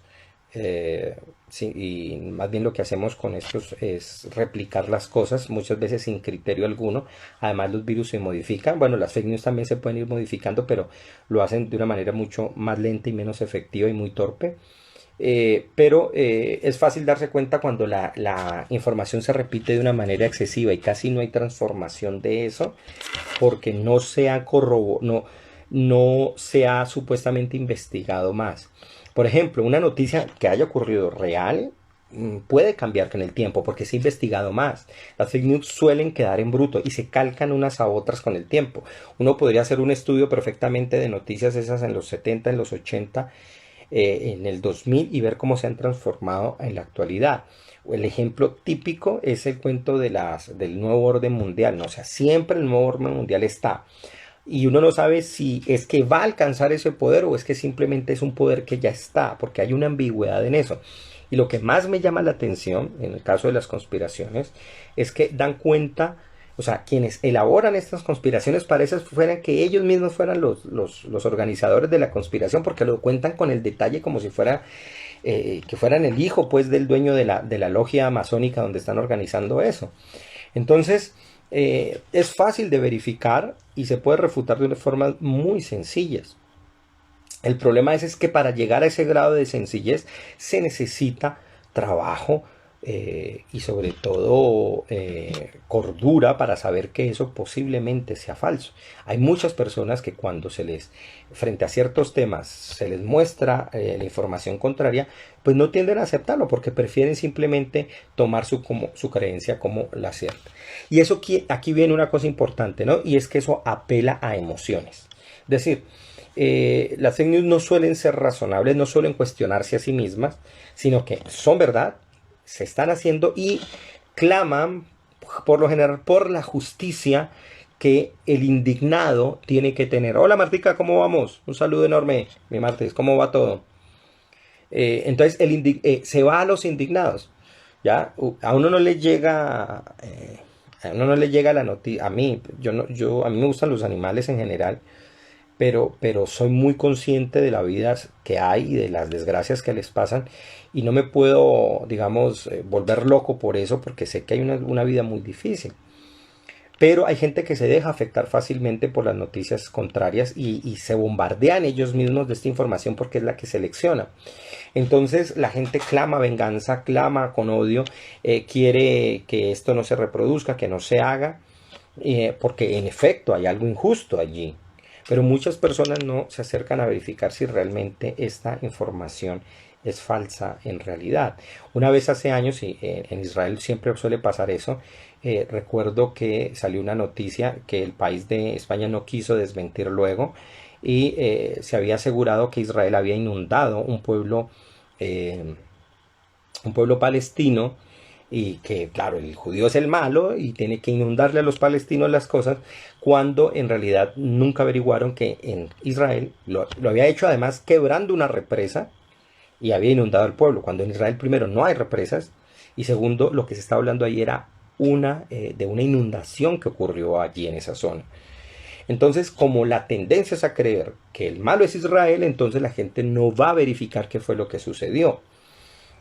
Sí, y más bien lo que hacemos con estos es replicar las cosas, muchas veces sin criterio alguno. Además, los virus se modifican. Bueno, las fake news también se pueden ir modificando, pero lo hacen de una manera mucho más lenta y menos efectiva y muy torpe. Pero es fácil darse cuenta cuando la información se repite de una manera excesiva y casi no hay transformación de eso, porque no se ha supuestamente investigado más. Por ejemplo, una noticia que haya ocurrido real puede cambiar con el tiempo porque se ha investigado más. Las fake news suelen quedar en bruto y se calcan unas a otras con el tiempo. Uno podría hacer un estudio perfectamente de noticias esas en los 70, en los 80, en el 2000, y ver cómo se han transformado en la actualidad. El ejemplo típico es el cuento del nuevo orden mundial, ¿no? O sea, siempre el nuevo orden mundial está. Y uno no sabe si es que va a alcanzar ese poder o es que simplemente es un poder que ya está, porque hay una ambigüedad en eso. Y lo que más me llama la atención en el caso de las conspiraciones es que dan cuenta, o sea, quienes elaboran estas conspiraciones parece fueran que ellos mismos fueran los organizadores de la conspiración, porque lo cuentan con el detalle como si fuera que fueran el hijo pues del dueño de la logia masónica donde están organizando eso. Entonces, es fácil de verificar y se puede refutar de una forma muy sencillas. El problema es que para llegar a ese grado de sencillez se necesita trabajo y sobre todo cordura para saber que eso posiblemente sea falso. Hay muchas personas que cuando frente a ciertos temas, se les muestra la información contraria, pues no tienden a aceptarlo porque prefieren simplemente tomar su creencia como la cierta. Y eso aquí viene una cosa importante, ¿no? Y es que eso apela a emociones. Es decir, las fake news no suelen ser razonables, no suelen cuestionarse a sí mismas, sino que son verdad, se están haciendo y claman por lo general por la justicia que el indignado tiene que tener. Hola Martica, ¿cómo vamos? Un saludo enorme, mi Martes, ¿cómo va todo? Entonces se va a los indignados, ¿ya? A uno no le llega... a uno no le llega la noticia, a mí me gustan los animales en general, pero soy muy consciente de la vida que hay y de las desgracias que les pasan y no me puedo, digamos, volver loco por eso porque sé que hay una vida muy difícil. Pero hay gente que se deja afectar fácilmente por las noticias contrarias y se bombardean ellos mismos de esta información porque es la que selecciona. Entonces la gente clama venganza, clama con odio, quiere que esto no se reproduzca, que no se haga, porque en efecto hay algo injusto allí. Pero muchas personas no se acercan a verificar si realmente esta información es falsa en realidad. Una vez hace años, y en Israel siempre suele pasar eso, recuerdo que salió una noticia que el país de España no quiso desmentir luego y se había asegurado que Israel había inundado un pueblo palestino y que claro, el judío es el malo y tiene que inundarle a los palestinos las cosas, cuando en realidad nunca averiguaron que en Israel lo había hecho además quebrando una represa y había inundado al pueblo, cuando en Israel primero no hay represas y segundo lo que se está hablando ahí era de una inundación que ocurrió allí en esa zona. Entonces, como la tendencia es a creer que el malo es Israel, entonces la gente no va a verificar qué fue lo que sucedió.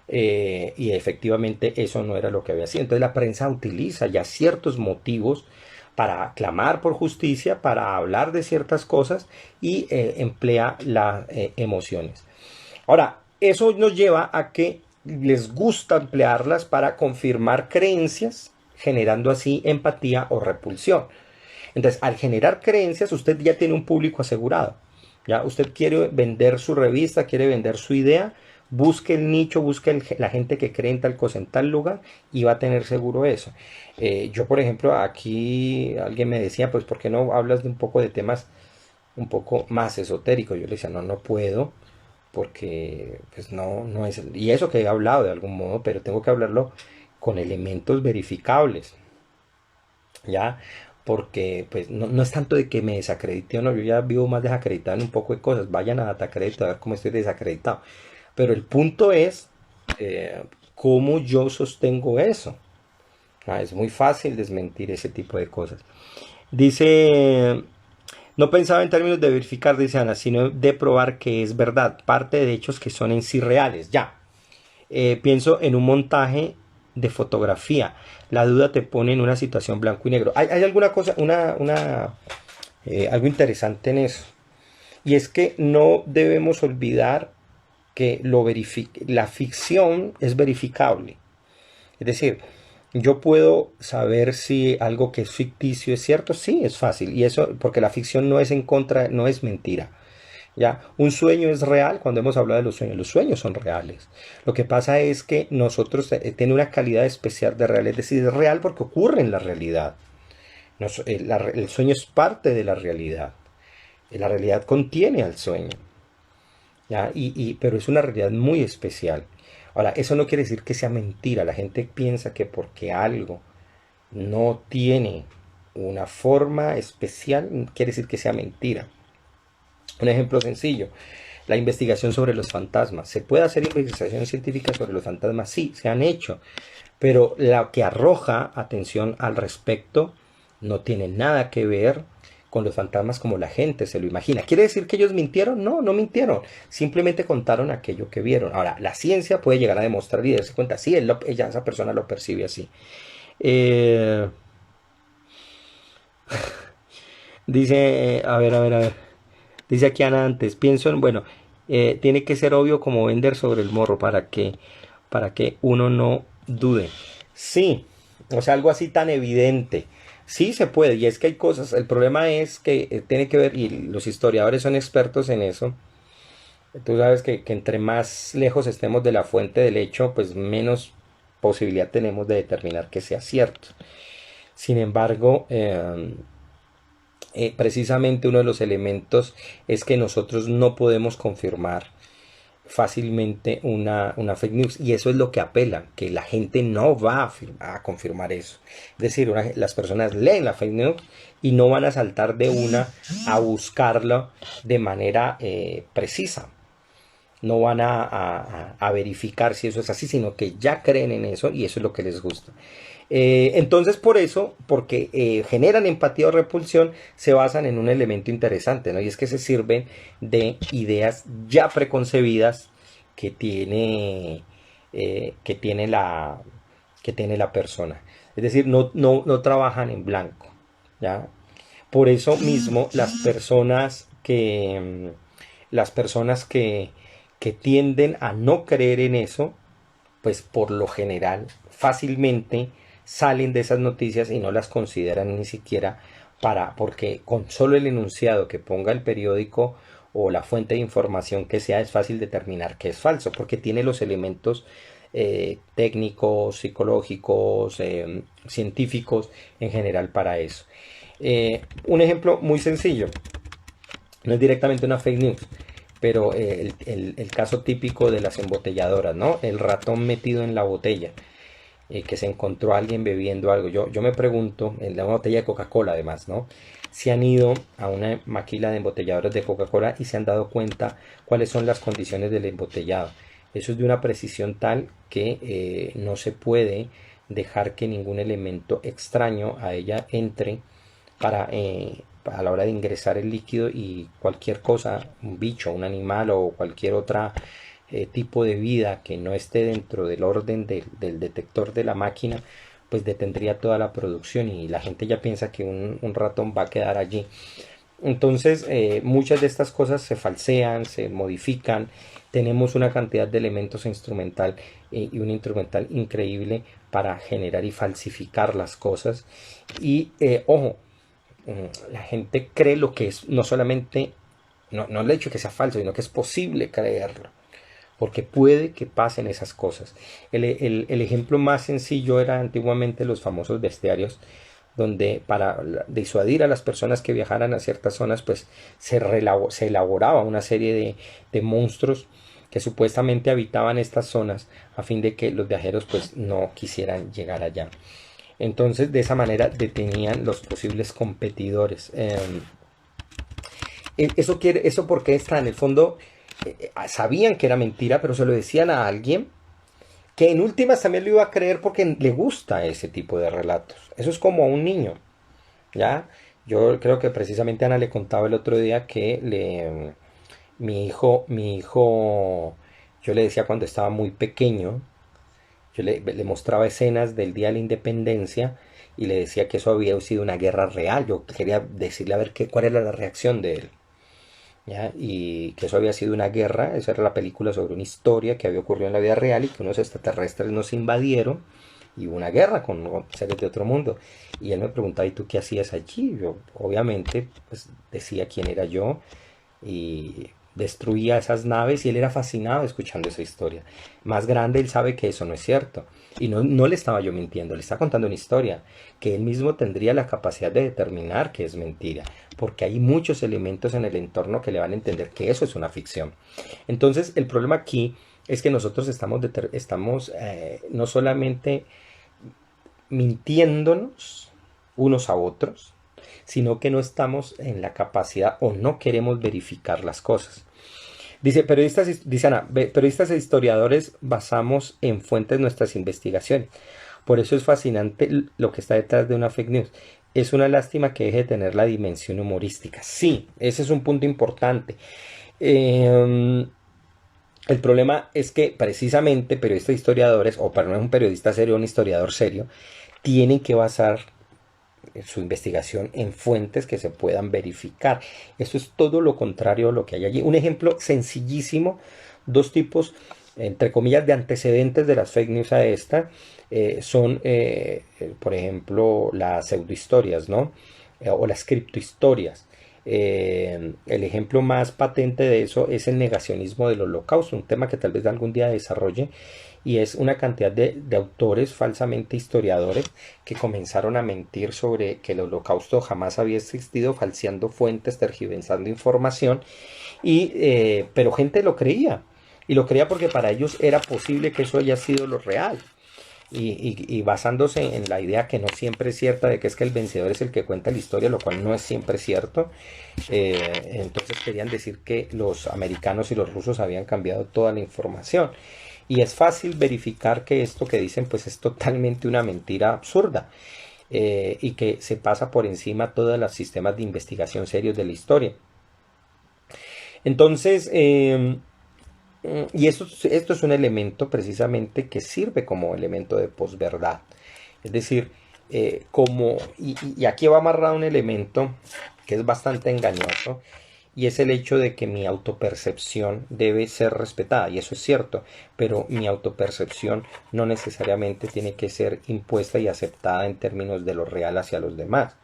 Y efectivamente eso no era lo que había sido. Entonces la prensa utiliza ya ciertos motivos para clamar por justicia, para hablar de ciertas cosas y emplea las emociones. Ahora, eso nos lleva a que les gusta emplearlas para confirmar creencias, generando así empatía o repulsión. Entonces, al generar creencias, usted ya tiene un público asegurado. Ya usted quiere vender su revista, quiere vender su idea, busque el nicho, busque la gente que cree en tal cosa en tal lugar y va a tener seguro eso. Yo, por ejemplo, aquí alguien me decía, pues, ¿por qué no hablas de un poco de temas un poco más esotéricos? Yo le decía, no puedo, porque pues no es... Y eso que he hablado de algún modo, pero tengo que hablarlo con elementos verificables, ¿ya? Porque pues no es tanto de que me desacredite o no, yo ya vivo más desacreditado en un poco de cosas, vayan a Datacrédito a ver cómo estoy desacreditado. Pero el punto es cómo yo sostengo eso. Es muy fácil desmentir ese tipo de cosas. Dice, no pensaba en términos de verificar, dice Ana, sino de probar que es verdad, parte de hechos que son en sí reales. Ya, pienso en un montaje de fotografía. La duda te pone en una situación blanco y negro. Hay alguna cosa, algo interesante en eso. Y es que no debemos olvidar que la ficción es verificable. Es decir, yo puedo saber si algo que es ficticio es cierto. Sí, es fácil. Y eso, porque la ficción no es en contra, no es mentira. ¿Ya? Un sueño es real. Cuando hemos hablado de los sueños son reales. Lo que pasa es que nosotros tiene una calidad especial de real. Es decir, es real porque ocurre en la realidad. El sueño es parte de la realidad. La realidad contiene al sueño. ¿Ya? Pero es una realidad muy especial. Ahora, eso no quiere decir que sea mentira. La gente piensa que porque algo no tiene una forma especial, quiere decir que sea mentira. Un ejemplo sencillo, la investigación sobre los fantasmas. ¿Se puede hacer investigación científica sobre los fantasmas? Sí, se han hecho. Pero la que arroja atención al respecto no tiene nada que ver con los fantasmas como la gente se lo imagina. ¿Quiere decir que ellos mintieron? No, no mintieron. Simplemente contaron aquello que vieron. Ahora, la ciencia puede llegar a demostrar y darse cuenta, sí, esa persona lo percibe así. Eh, dice, a ver. Dice aquí Ana antes, pienso en, bueno, tiene que ser obvio como vender sobre el morro para que uno no dude. Sí, o sea, algo así tan evidente. Sí se puede, y es que hay cosas, el problema es que tiene que ver, y los historiadores son expertos en eso. Tú sabes que entre más lejos estemos de la fuente del hecho, pues menos posibilidad tenemos de determinar que sea cierto. Sin embargo, precisamente uno de los elementos es que nosotros no podemos confirmar fácilmente una fake news, y eso es lo que apela, que la gente no va a confirmar eso. Es decir, las personas leen la fake news y no van a saltar de una a buscarlo de manera precisa. No van a verificar si eso es así, sino que ya creen en eso y eso es lo que les gusta. Entonces, por eso, porque generan empatía o repulsión, se basan en un elemento interesante, ¿no? Y es que se sirven de ideas ya preconcebidas que tiene, que tiene la persona. Es decir, no trabajan en blanco, ¿ya? Por eso mismo, las personas que tienden a no creer en eso, pues por lo general, fácilmente salen de esas noticias y no las consideran ni siquiera porque con solo el enunciado que ponga el periódico o la fuente de información que sea, es fácil determinar que es falso, porque tiene los elementos técnicos, psicológicos, científicos en general para eso. Un ejemplo muy sencillo, no es directamente una fake news, pero el caso típico de las embotelladoras, ¿no? El ratón metido en la botella, que se encontró a alguien bebiendo algo. Yo me pregunto, en la botella de Coca-Cola además, ¿no? Si han ido a una maquila de embotelladoras de Coca-Cola y se han dado cuenta cuáles son las condiciones del embotellado. Eso es de una precisión tal que no se puede dejar que ningún elemento extraño a ella entre a la hora de ingresar el líquido, y cualquier cosa, un bicho, un animal o cualquier otra tipo de vida que no esté dentro del orden del detector de la máquina, pues detendría toda la producción y la gente ya piensa que un ratón va a quedar allí. Entonces, muchas de estas cosas se falsean, se modifican. Tenemos una cantidad de elementos instrumental y un instrumental increíble para generar y falsificar las cosas. Y ojo, la gente cree lo que es, no solamente, no el hecho de que sea falso, sino que es posible creerlo, porque puede que pasen esas cosas. El ejemplo más sencillo era antiguamente los famosos bestiarios, donde para disuadir a las personas que viajaran a ciertas zonas, pues se elaboraba una serie de monstruos que supuestamente habitaban estas zonas a fin de que los viajeros pues no quisieran llegar allá. Entonces, de esa manera detenían los posibles competidores. Eso porque está en el fondo, sabían que era mentira, pero se lo decían a alguien que en últimas también lo iba a creer porque le gusta ese tipo de relatos. Eso es como a un niño, ¿ya? Yo creo que precisamente Ana le contaba el otro día que mi hijo, yo le decía cuando estaba muy pequeño, yo le mostraba escenas del Día de la Independencia y le decía que eso había sido una guerra real. Yo quería decirle a ver cuál era la reacción de él, ¿ya? Y que eso había sido una guerra. Esa era la película sobre una historia que había ocurrido en la vida real y que unos extraterrestres nos invadieron y hubo una guerra con seres de otro mundo. Y él me preguntaba, ¿y tú qué hacías allí? Yo obviamente pues decía quién era yo y destruía esas naves, y él era fascinado escuchando esa historia. Más grande, él sabe que eso no es cierto. Y no le estaba yo mintiendo, le estaba contando una historia que él mismo tendría la capacidad de determinar que es mentira, porque hay muchos elementos en el entorno que le van a entender que eso es una ficción. Entonces, el problema aquí es que nosotros estamos no solamente mintiéndonos unos a otros, sino que no estamos en la capacidad o no queremos verificar las cosas. Dice Ana, periodistas e historiadores basamos en fuentes nuestras investigaciones. Por eso es fascinante lo que está detrás de una fake news. es una lástima que deje de tener la dimensión humorística. Sí, ese es un punto importante. Eh, el problema es que precisamente periodistas e historiadores, o para no es un periodista serio, un historiador serio, tienen que basar su investigación en fuentes que se puedan verificar. Eso es todo lo contrario a lo que hay allí. Un ejemplo sencillísimo, dos tipos, entre comillas, de antecedentes de las fake news a esta, son, por ejemplo, las pseudohistorias, ¿no? O las criptohistorias. El ejemplo más patente de eso es el negacionismo del holocausto, un tema que tal vez algún día desarrolle, y es una cantidad de autores falsamente historiadores que comenzaron a mentir sobre que el holocausto jamás había existido, falseando fuentes, tergiversando información, pero gente lo creía, y lo creía porque para ellos era posible que eso haya sido lo real. Y basándose en la idea que no siempre es cierta de que es que el vencedor es el que cuenta la historia, lo cual no es siempre cierto. Entonces querían decir que los americanos y los rusos habían cambiado toda la información. Y es fácil verificar que esto que dicen pues es totalmente una mentira absurda, y que se pasa por encima todos los sistemas de investigación serios de la historia. Entonces, y esto es un elemento precisamente que sirve como elemento de posverdad. Es decir, y aquí va amarrado un elemento que es bastante engañoso, y es el hecho de que mi autopercepción debe ser respetada, y eso es cierto, pero mi autopercepción no necesariamente tiene que ser impuesta y aceptada en términos de lo real hacia los demás.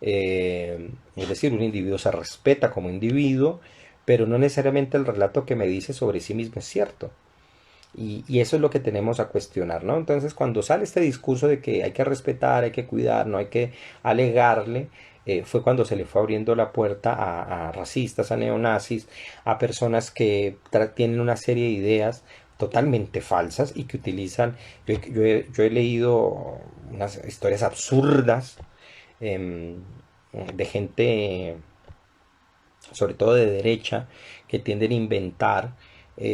Es decir, un individuo se respeta como individuo, pero no necesariamente el relato que me dice sobre sí mismo es cierto. Y eso es lo que tenemos a cuestionar, ¿no? Entonces, cuando sale este discurso de que hay que respetar, hay que cuidar, no hay que alegarle, fue cuando se le fue abriendo la puerta a racistas, a neonazis, a personas que tienen una serie de ideas totalmente falsas y que utilizan, yo he leído unas historias absurdas, em, de gente, sobre todo de derecha, que tienden a inventar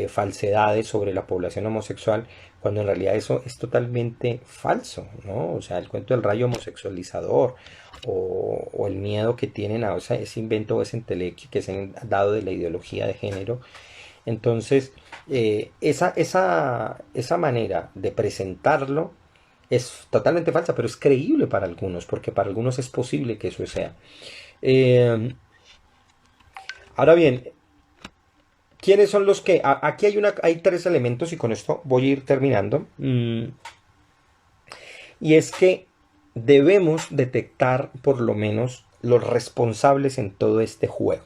falsedades sobre la población homosexual, cuando en realidad eso es totalmente falso, ¿no? O sea, el cuento del rayo homosexualizador, o el miedo que tienen a ese invento o ese intelecto que se han dado de la ideología de género. Entonces, esa manera de presentarlo es totalmente falsa, pero es creíble para algunos, porque para algunos es posible que eso sea. Eh, Ahora bien, ¿quiénes son los que? Aquí hay tres elementos y con esto voy a ir terminando. Y es que debemos detectar por lo menos los responsables en todo este juego,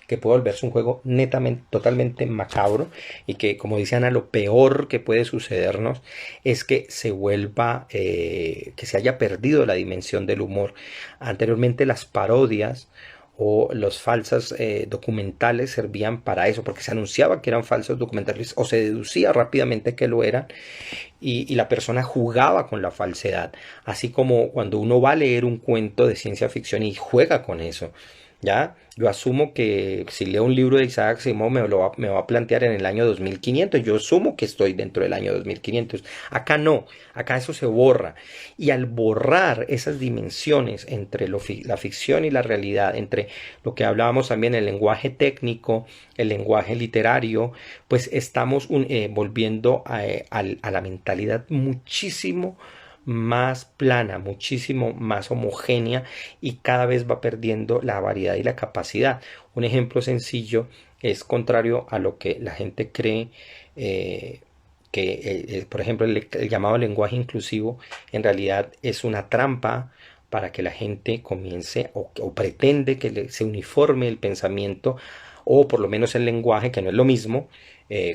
que puede volverse un juego netamente, totalmente macabro, y que, como dice Ana, lo peor que puede sucedernos es que se vuelva, que se haya perdido la dimensión del humor. Anteriormente las parodias o los falsos documentales servían para eso, porque se anunciaba que eran falsos documentales o se deducía rápidamente que lo eran, y la persona jugaba con la falsedad, así como cuando uno va a leer un cuento de ciencia ficción y juega con eso. ¿Ya? Yo asumo que si leo un libro de Isaac Asimov me va a plantear en el año 2500. Yo asumo que estoy dentro del año 2500. Acá no, acá eso se borra. Y al borrar esas dimensiones entre la ficción y la realidad, entre lo que hablábamos también, el lenguaje técnico, el lenguaje literario, pues estamos volviendo a la mentalidad muchísimo más plana, muchísimo más homogénea, y cada vez va perdiendo la variedad y la capacidad. Un ejemplo sencillo es contrario a lo que la gente cree, por ejemplo, el llamado lenguaje inclusivo en realidad es una trampa para que la gente comience o pretende que se uniforme el pensamiento, o por lo menos el lenguaje, que no es lo mismo,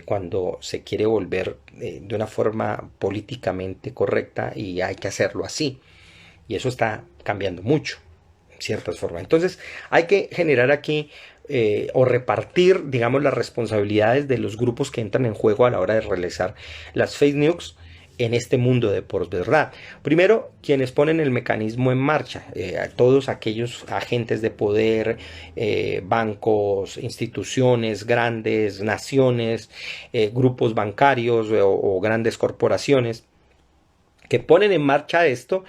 cuando se quiere volver de una forma políticamente correcta, y hay que hacerlo así. Y eso está cambiando mucho, en ciertas formas. Entonces hay que generar aquí, o repartir, digamos, las responsabilidades de los grupos que entran en juego a la hora de realizar las fake news en este mundo de posverdad. Primero, quienes ponen el mecanismo en marcha, todos aquellos agentes de poder, bancos, instituciones grandes, naciones, grupos bancarios, o grandes corporaciones, que ponen en marcha esto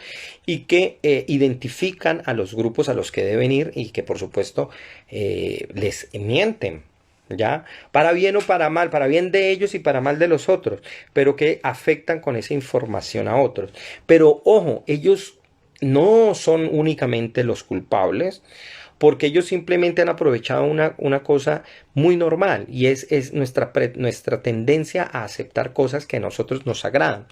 y que identifican a los grupos a los que deben ir y que por supuesto les mienten, ¿ya? Para bien o para mal, para bien de ellos y para mal de los otros, pero que afectan con esa información a otros. Pero ojo, ellos no son únicamente los culpables, porque ellos simplemente han aprovechado una cosa muy normal y es nuestra tendencia a aceptar cosas que a nosotros nos agradan.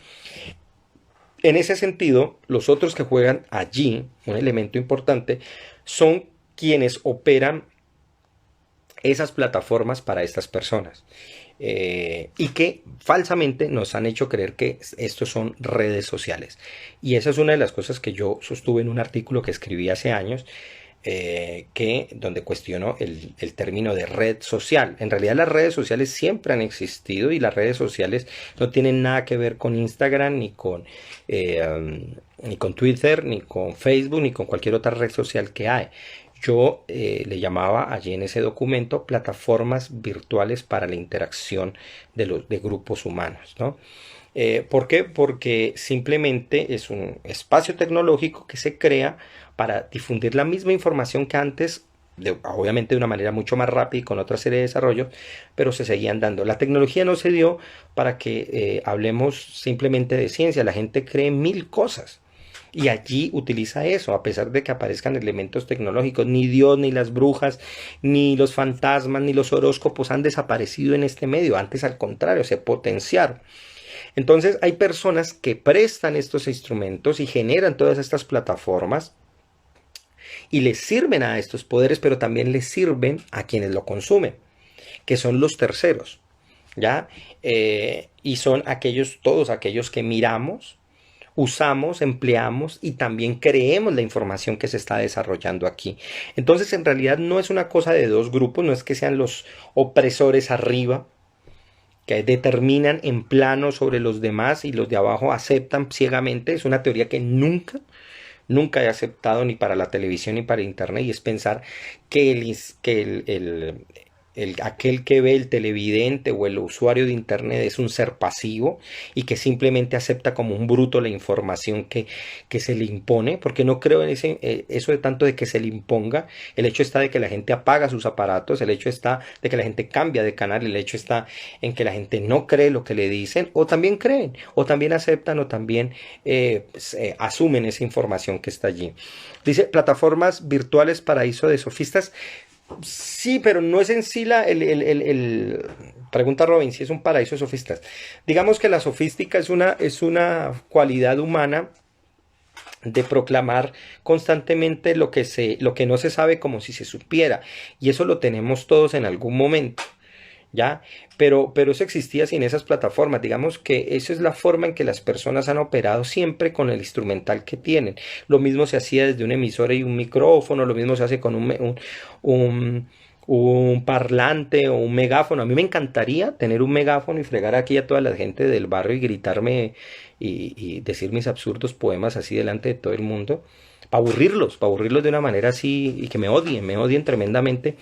En ese sentido, los otros que juegan allí, un elemento importante, son quienes operan esas plataformas para estas personas. Y que falsamente nos han hecho creer que estos son redes sociales. Y esa es una de las cosas que yo sostuve en un artículo que escribí hace años, donde cuestiono el término de red social. En realidad las redes sociales siempre han existido y las redes sociales no tienen nada que ver con Instagram, ni con Twitter, ni con Facebook, ni con cualquier otra red social que hay. Yo le llamaba allí en ese documento plataformas virtuales para la interacción de grupos humanos, ¿no? ¿Por qué? Porque simplemente es un espacio tecnológico que se crea para difundir la misma información que antes, obviamente de una manera mucho más rápida y con otra serie de desarrollos, pero se seguían dando. La tecnología no se dio para que hablemos simplemente de ciencia. La gente cree mil cosas. Y allí utiliza eso, a pesar de que aparezcan elementos tecnológicos. Ni Dios, ni las brujas, ni los fantasmas, ni los horóscopos han desaparecido en este medio. Antes, al contrario, se potenciaron. Entonces, hay personas que prestan estos instrumentos y generan todas estas plataformas y les sirven a estos poderes, pero también les sirven a quienes lo consumen, que son los terceros, ¿ya? Y son todos aquellos que miramos, usamos, empleamos y también creemos la información que se está desarrollando aquí. Entonces, en realidad no es una cosa de dos grupos, no es que sean los opresores arriba, que determinan en plano sobre los demás y los de abajo aceptan ciegamente. Es una teoría que nunca he aceptado ni para la televisión ni para internet, y es pensar que aquel que ve el televidente o el usuario de internet es un ser pasivo y que simplemente acepta como un bruto la información que se le impone, porque no creo en eso de tanto de que se le imponga. El hecho está de que la gente apaga sus aparatos, el hecho está de que la gente cambia de canal, el hecho está en que la gente no cree lo que le dicen, o también creen, o también aceptan, o también asumen esa información que está allí. Dice, plataformas virtuales paraíso de sofistas. Sí, pero no es en sí pregunta Robin, si es un paraíso de sofistas. Digamos que la sofística es una cualidad humana de proclamar constantemente lo que no se sabe como si se supiera. Y eso lo tenemos todos en algún momento, ¿ya? Pero eso existía sin esas plataformas. Digamos que esa es la forma en que las personas han operado siempre con el instrumental que tienen. Lo mismo se hacía desde un emisor y un micrófono, lo mismo se hace con un parlante o un megáfono. A mí me encantaría tener un megáfono y fregar aquí a toda la gente del barrio y gritarme y decir mis absurdos poemas así delante de todo el mundo, para aburrirlos de una manera así y que me odien tremendamente.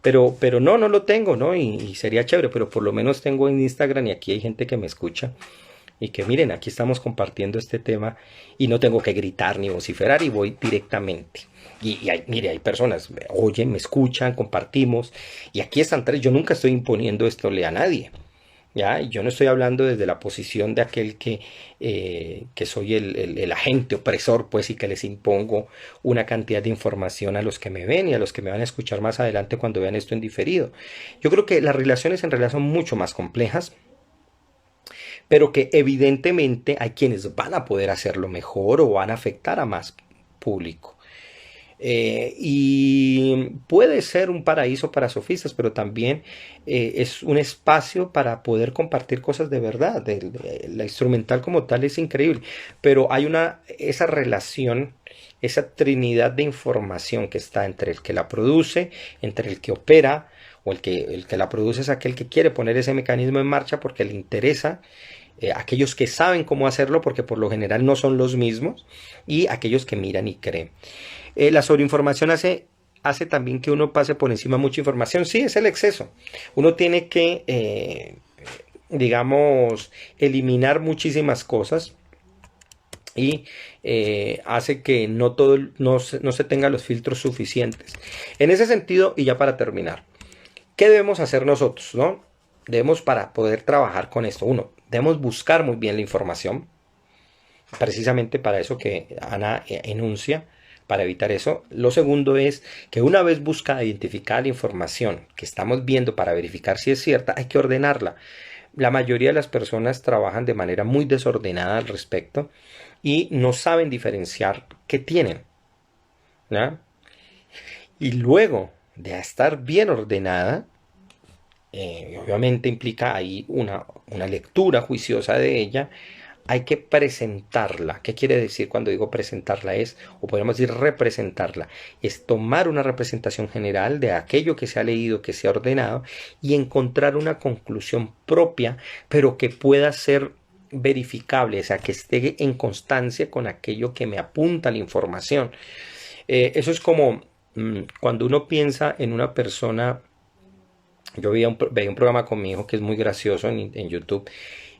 Pero no lo tengo, ¿no? Y sería chévere, pero por lo menos tengo en Instagram y aquí hay gente que me escucha y que miren, aquí estamos compartiendo este tema y no tengo que gritar ni vociferar y voy directamente. Mire, hay personas, me oyen, me escuchan, compartimos y aquí están tres. Yo nunca estoy imponiendo esto a nadie, ¿ya? Y yo no estoy hablando desde la posición de aquel que soy el agente opresor, pues, y que les impongo una cantidad de información a los que me ven y a los que me van a escuchar más adelante cuando vean esto en diferido. Yo creo que las relaciones en realidad son mucho más complejas, pero que evidentemente hay quienes van a poder hacerlo mejor o van a afectar a más público. Y puede ser un paraíso para sofistas, pero también es un espacio para poder compartir cosas de verdad. La instrumental como tal es increíble, pero hay esa relación, esa trinidad de información que está entre el que la produce, entre el que opera, o el que la produce es aquel que quiere poner ese mecanismo en marcha porque le interesa. Aquellos que saben cómo hacerlo, porque por lo general no son los mismos, y aquellos que miran y creen. La sobreinformación hace también que uno pase por encima mucha información. Sí, es el exceso. Uno tiene que, digamos, eliminar muchísimas cosas y hace que no se tenga los filtros suficientes. En ese sentido, y ya para terminar, ¿qué debemos hacer nosotros, no? Debemos, para poder trabajar con esto, uno, debemos buscar muy bien la información, precisamente para eso que Ana enuncia, para evitar eso. Lo segundo es que una vez busca identificar la información que estamos viendo para verificar si es cierta, hay que ordenarla. La mayoría de las personas trabajan de manera muy desordenada al respecto y no saben diferenciar qué tienen, ¿no? Y luego de estar bien ordenada, obviamente implica ahí una lectura juiciosa de ella, hay que presentarla. ¿Qué quiere decir cuando digo presentarla? Es, o podríamos decir representarla, es tomar una representación general de aquello que se ha leído, que se ha ordenado, y encontrar una conclusión propia, pero que pueda ser verificable, o sea, que esté en constancia con aquello que me apunta la información. Eso es como cuando uno piensa en una persona. Yo veía un programa con mi hijo que es muy gracioso en YouTube,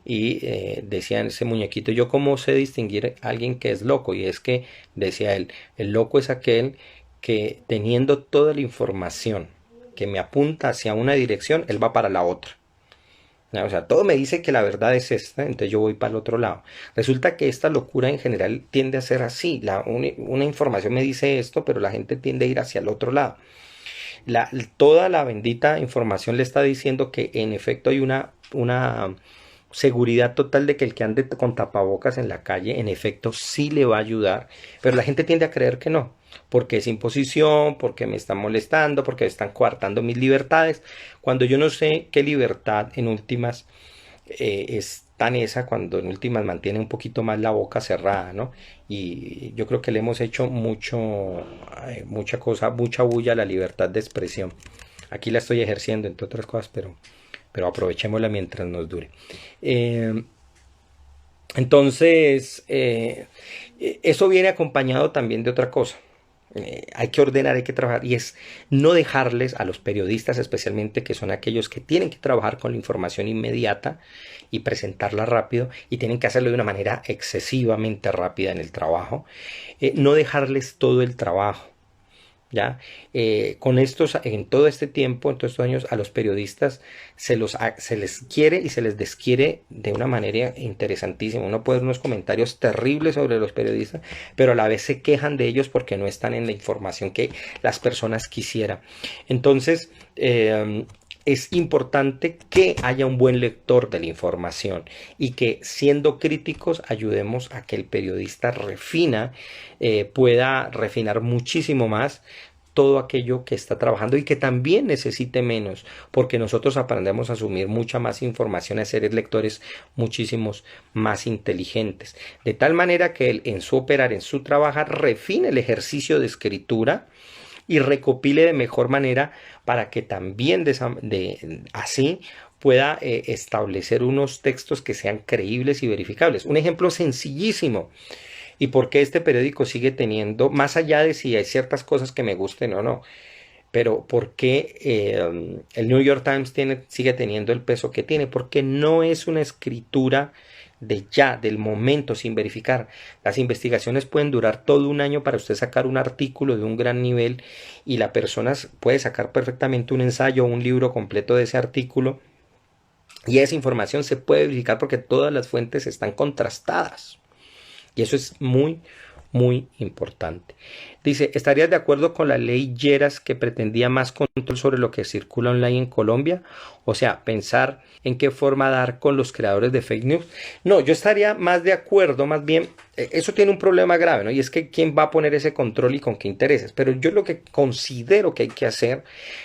y decían ese muñequito, yo cómo sé distinguir a alguien que es loco, y es que decía él, el loco es aquel que teniendo toda la información que me apunta hacia una dirección, él va para la otra. ¿No? O sea, todo me dice que la verdad es esta, entonces yo voy para el otro lado. Resulta que esta locura en general tiende a ser así. Una información me dice esto, pero la gente tiende a ir hacia el otro lado. Toda la bendita información le está diciendo que en efecto hay una seguridad total de que el que ande con tapabocas en la calle, en efecto, sí le va a ayudar, pero la gente tiende a creer que no, porque es imposición, porque me están molestando, porque me están coartando mis libertades, cuando yo no sé qué libertad en últimas es tan esa, cuando en últimas mantiene un poquito más la boca cerrada, ¿no? Y yo creo que le hemos hecho mucha cosa, mucha bulla a la libertad de expresión. Aquí la estoy ejerciendo, entre otras cosas, pero aprovechémosla mientras nos dure. Eh, eso viene acompañado también de otra cosa. Hay que ordenar, hay que trabajar, y es no dejarles a los periodistas, especialmente, que son aquellos que tienen que trabajar con la información inmediata y presentarla rápido, y tienen que hacerlo de una manera excesivamente rápida en el trabajo, no dejarles todo el trabajo. ¿Ya? Con estos, en todo este tiempo, en todos estos años, a los periodistas se les quiere y se les desquiere de una manera interesantísima. Uno puede ver unos comentarios terribles sobre los periodistas, pero a la vez se quejan de ellos porque no están en la información que las personas quisieran. Entonces, es importante que haya un buen lector de la información y que, siendo críticos, ayudemos a que el periodista pueda refinar muchísimo más todo aquello que está trabajando, y que también necesite menos, porque nosotros aprendemos a asumir mucha más información, a ser lectores muchísimos más inteligentes, de tal manera que él, en su operar, en su trabajar, refine el ejercicio de escritura y recopile de mejor manera, para que también así pueda establecer unos textos que sean creíbles y verificables. Un ejemplo sencillísimo, y por qué este periódico sigue teniendo, más allá de si hay ciertas cosas que me gusten o no, pero por qué el New York Times sigue teniendo el peso que tiene, porque no es una escritura del momento, sin verificar. Las investigaciones pueden durar todo un año para usted sacar un artículo de un gran nivel, y la persona puede sacar perfectamente un ensayo o un libro completo de ese artículo, y esa información se puede verificar porque todas las fuentes están contrastadas. Y eso es muy, muy importante. Dice, ¿estarías de acuerdo con la ley Lleras, que pretendía más control sobre lo que circula online en Colombia? O sea, pensar en qué forma dar con los creadores de fake news. No, yo estaría más de acuerdo, más bien, eso tiene un problema grave, ¿no? Y es que quién va a poner ese control y con qué intereses. Pero yo lo que considero que hay que hacer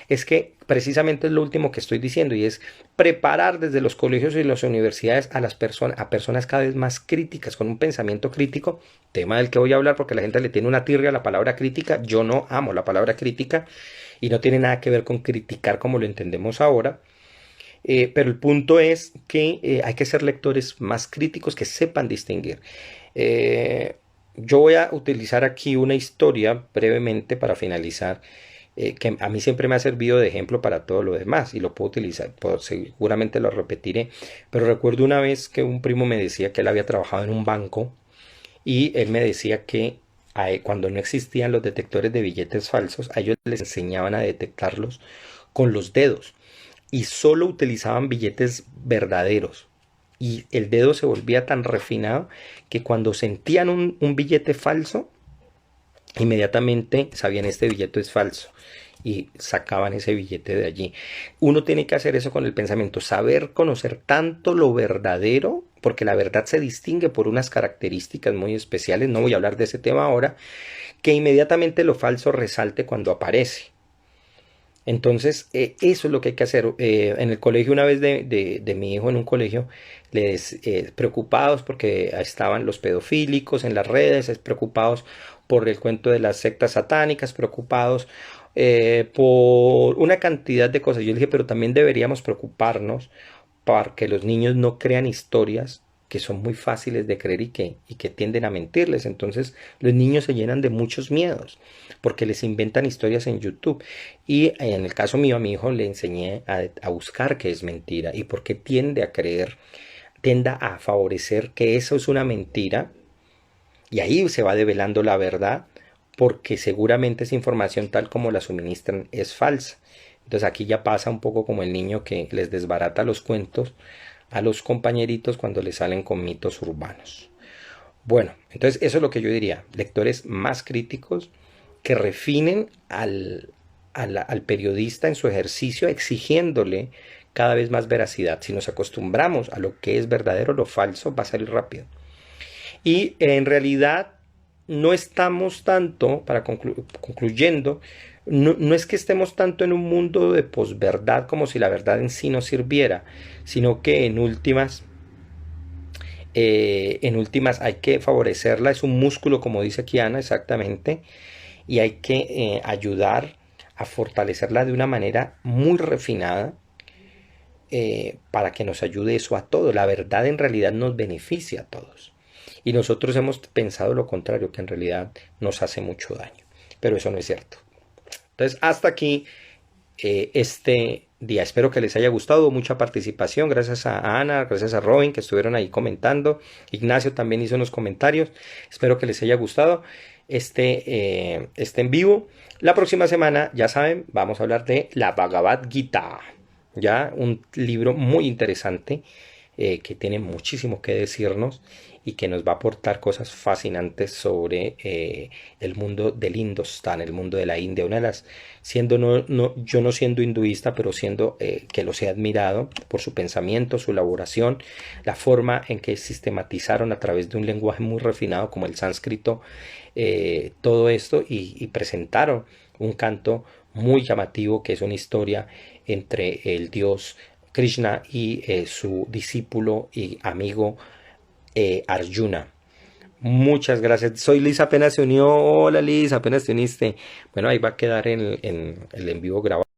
es que precisamente es lo último que estoy diciendo, y es preparar desde los colegios y las universidades a personas cada vez más críticas, con un pensamiento crítico, tema del que voy a hablar porque la gente le tiene una tirria a la palabra crítica. Yo no amo la palabra crítica y no tiene nada que ver con criticar como lo entendemos ahora. Pero el punto es que hay que ser lectores más críticos, que sepan distinguir. Yo voy a utilizar aquí una historia brevemente para finalizar, que a mí siempre me ha servido de ejemplo para todo lo demás, y lo puedo utilizar, seguramente lo repetiré. Pero recuerdo una vez que un primo me decía que él había trabajado en un banco, Y él me decía que cuando no existían los detectores de billetes falsos, a ellos les enseñaban a detectarlos con los dedos y solo utilizaban billetes verdaderos. Y el dedo se volvía tan refinado que cuando sentían un billete falso, inmediatamente sabían este billete es falso y sacaban ese billete de allí. Uno tiene que hacer eso con el pensamiento, saber conocer tanto lo verdadero, porque la verdad se distingue por unas características muy especiales, no voy a hablar de ese tema ahora, que inmediatamente lo falso resalte cuando aparece. Entonces, eso es lo que hay que hacer. En el colegio, una vez de mi hijo en un colegio, les preocupados porque estaban los pedofílicos en las redes, preocupados por el cuento de las sectas satánicas, preocupados por una cantidad de cosas. Yo le dije, pero también deberíamos preocuparnos para que los niños no crean historias que son muy fáciles de creer y que tienden a mentirles. Entonces los niños se llenan de muchos miedos porque les inventan historias en YouTube. Y en el caso mío, a mi hijo le enseñé a buscar qué es mentira y por qué tiende a creer, tienda a favorecer que eso es una mentira. Y ahí se va develando la verdad porque seguramente esa información tal como la suministran es falsa. Entonces aquí ya pasa un poco como el niño que les desbarata los cuentos a los compañeritos cuando les salen con mitos urbanos. Bueno, entonces eso es lo que yo diría. Lectores más críticos que refinen al periodista en su ejercicio exigiéndole cada vez más veracidad. Si nos acostumbramos a lo que es verdadero, lo falso va a salir rápido. Y en realidad no estamos tanto, concluyendo, no es que estemos tanto en un mundo de posverdad como si la verdad en sí no sirviera, sino que en últimas hay que favorecerla, es un músculo como dice aquí Ana exactamente, y hay que ayudar a fortalecerla de una manera muy refinada para que nos ayude eso a todos. La verdad en realidad nos beneficia a todos. Y nosotros hemos pensado lo contrario, que en realidad nos hace mucho daño. Pero eso no es cierto. Entonces, hasta aquí este día. Espero que les haya gustado. Mucha participación. Gracias a Ana, gracias a Robin que estuvieron ahí comentando. Ignacio también hizo unos comentarios. Espero que les haya gustado este en vivo. La próxima semana, ya saben, vamos a hablar de la Bhagavad Gita. Ya un libro muy interesante que tiene muchísimo que decirnos y que nos va a aportar cosas fascinantes sobre el mundo del Indostán, el mundo de la India. Una de las, siendo yo no siendo hinduista, pero siendo que los he admirado por su pensamiento, su elaboración, la forma en que sistematizaron a través de un lenguaje muy refinado como el sánscrito todo esto y presentaron un canto muy llamativo que es una historia entre el dios Krishna y su discípulo y amigo Arjuna. Muchas gracias. Soy Liz, apenas se unió. Hola Liz, apenas te uniste. Bueno, ahí va a quedar en el en vivo grabado.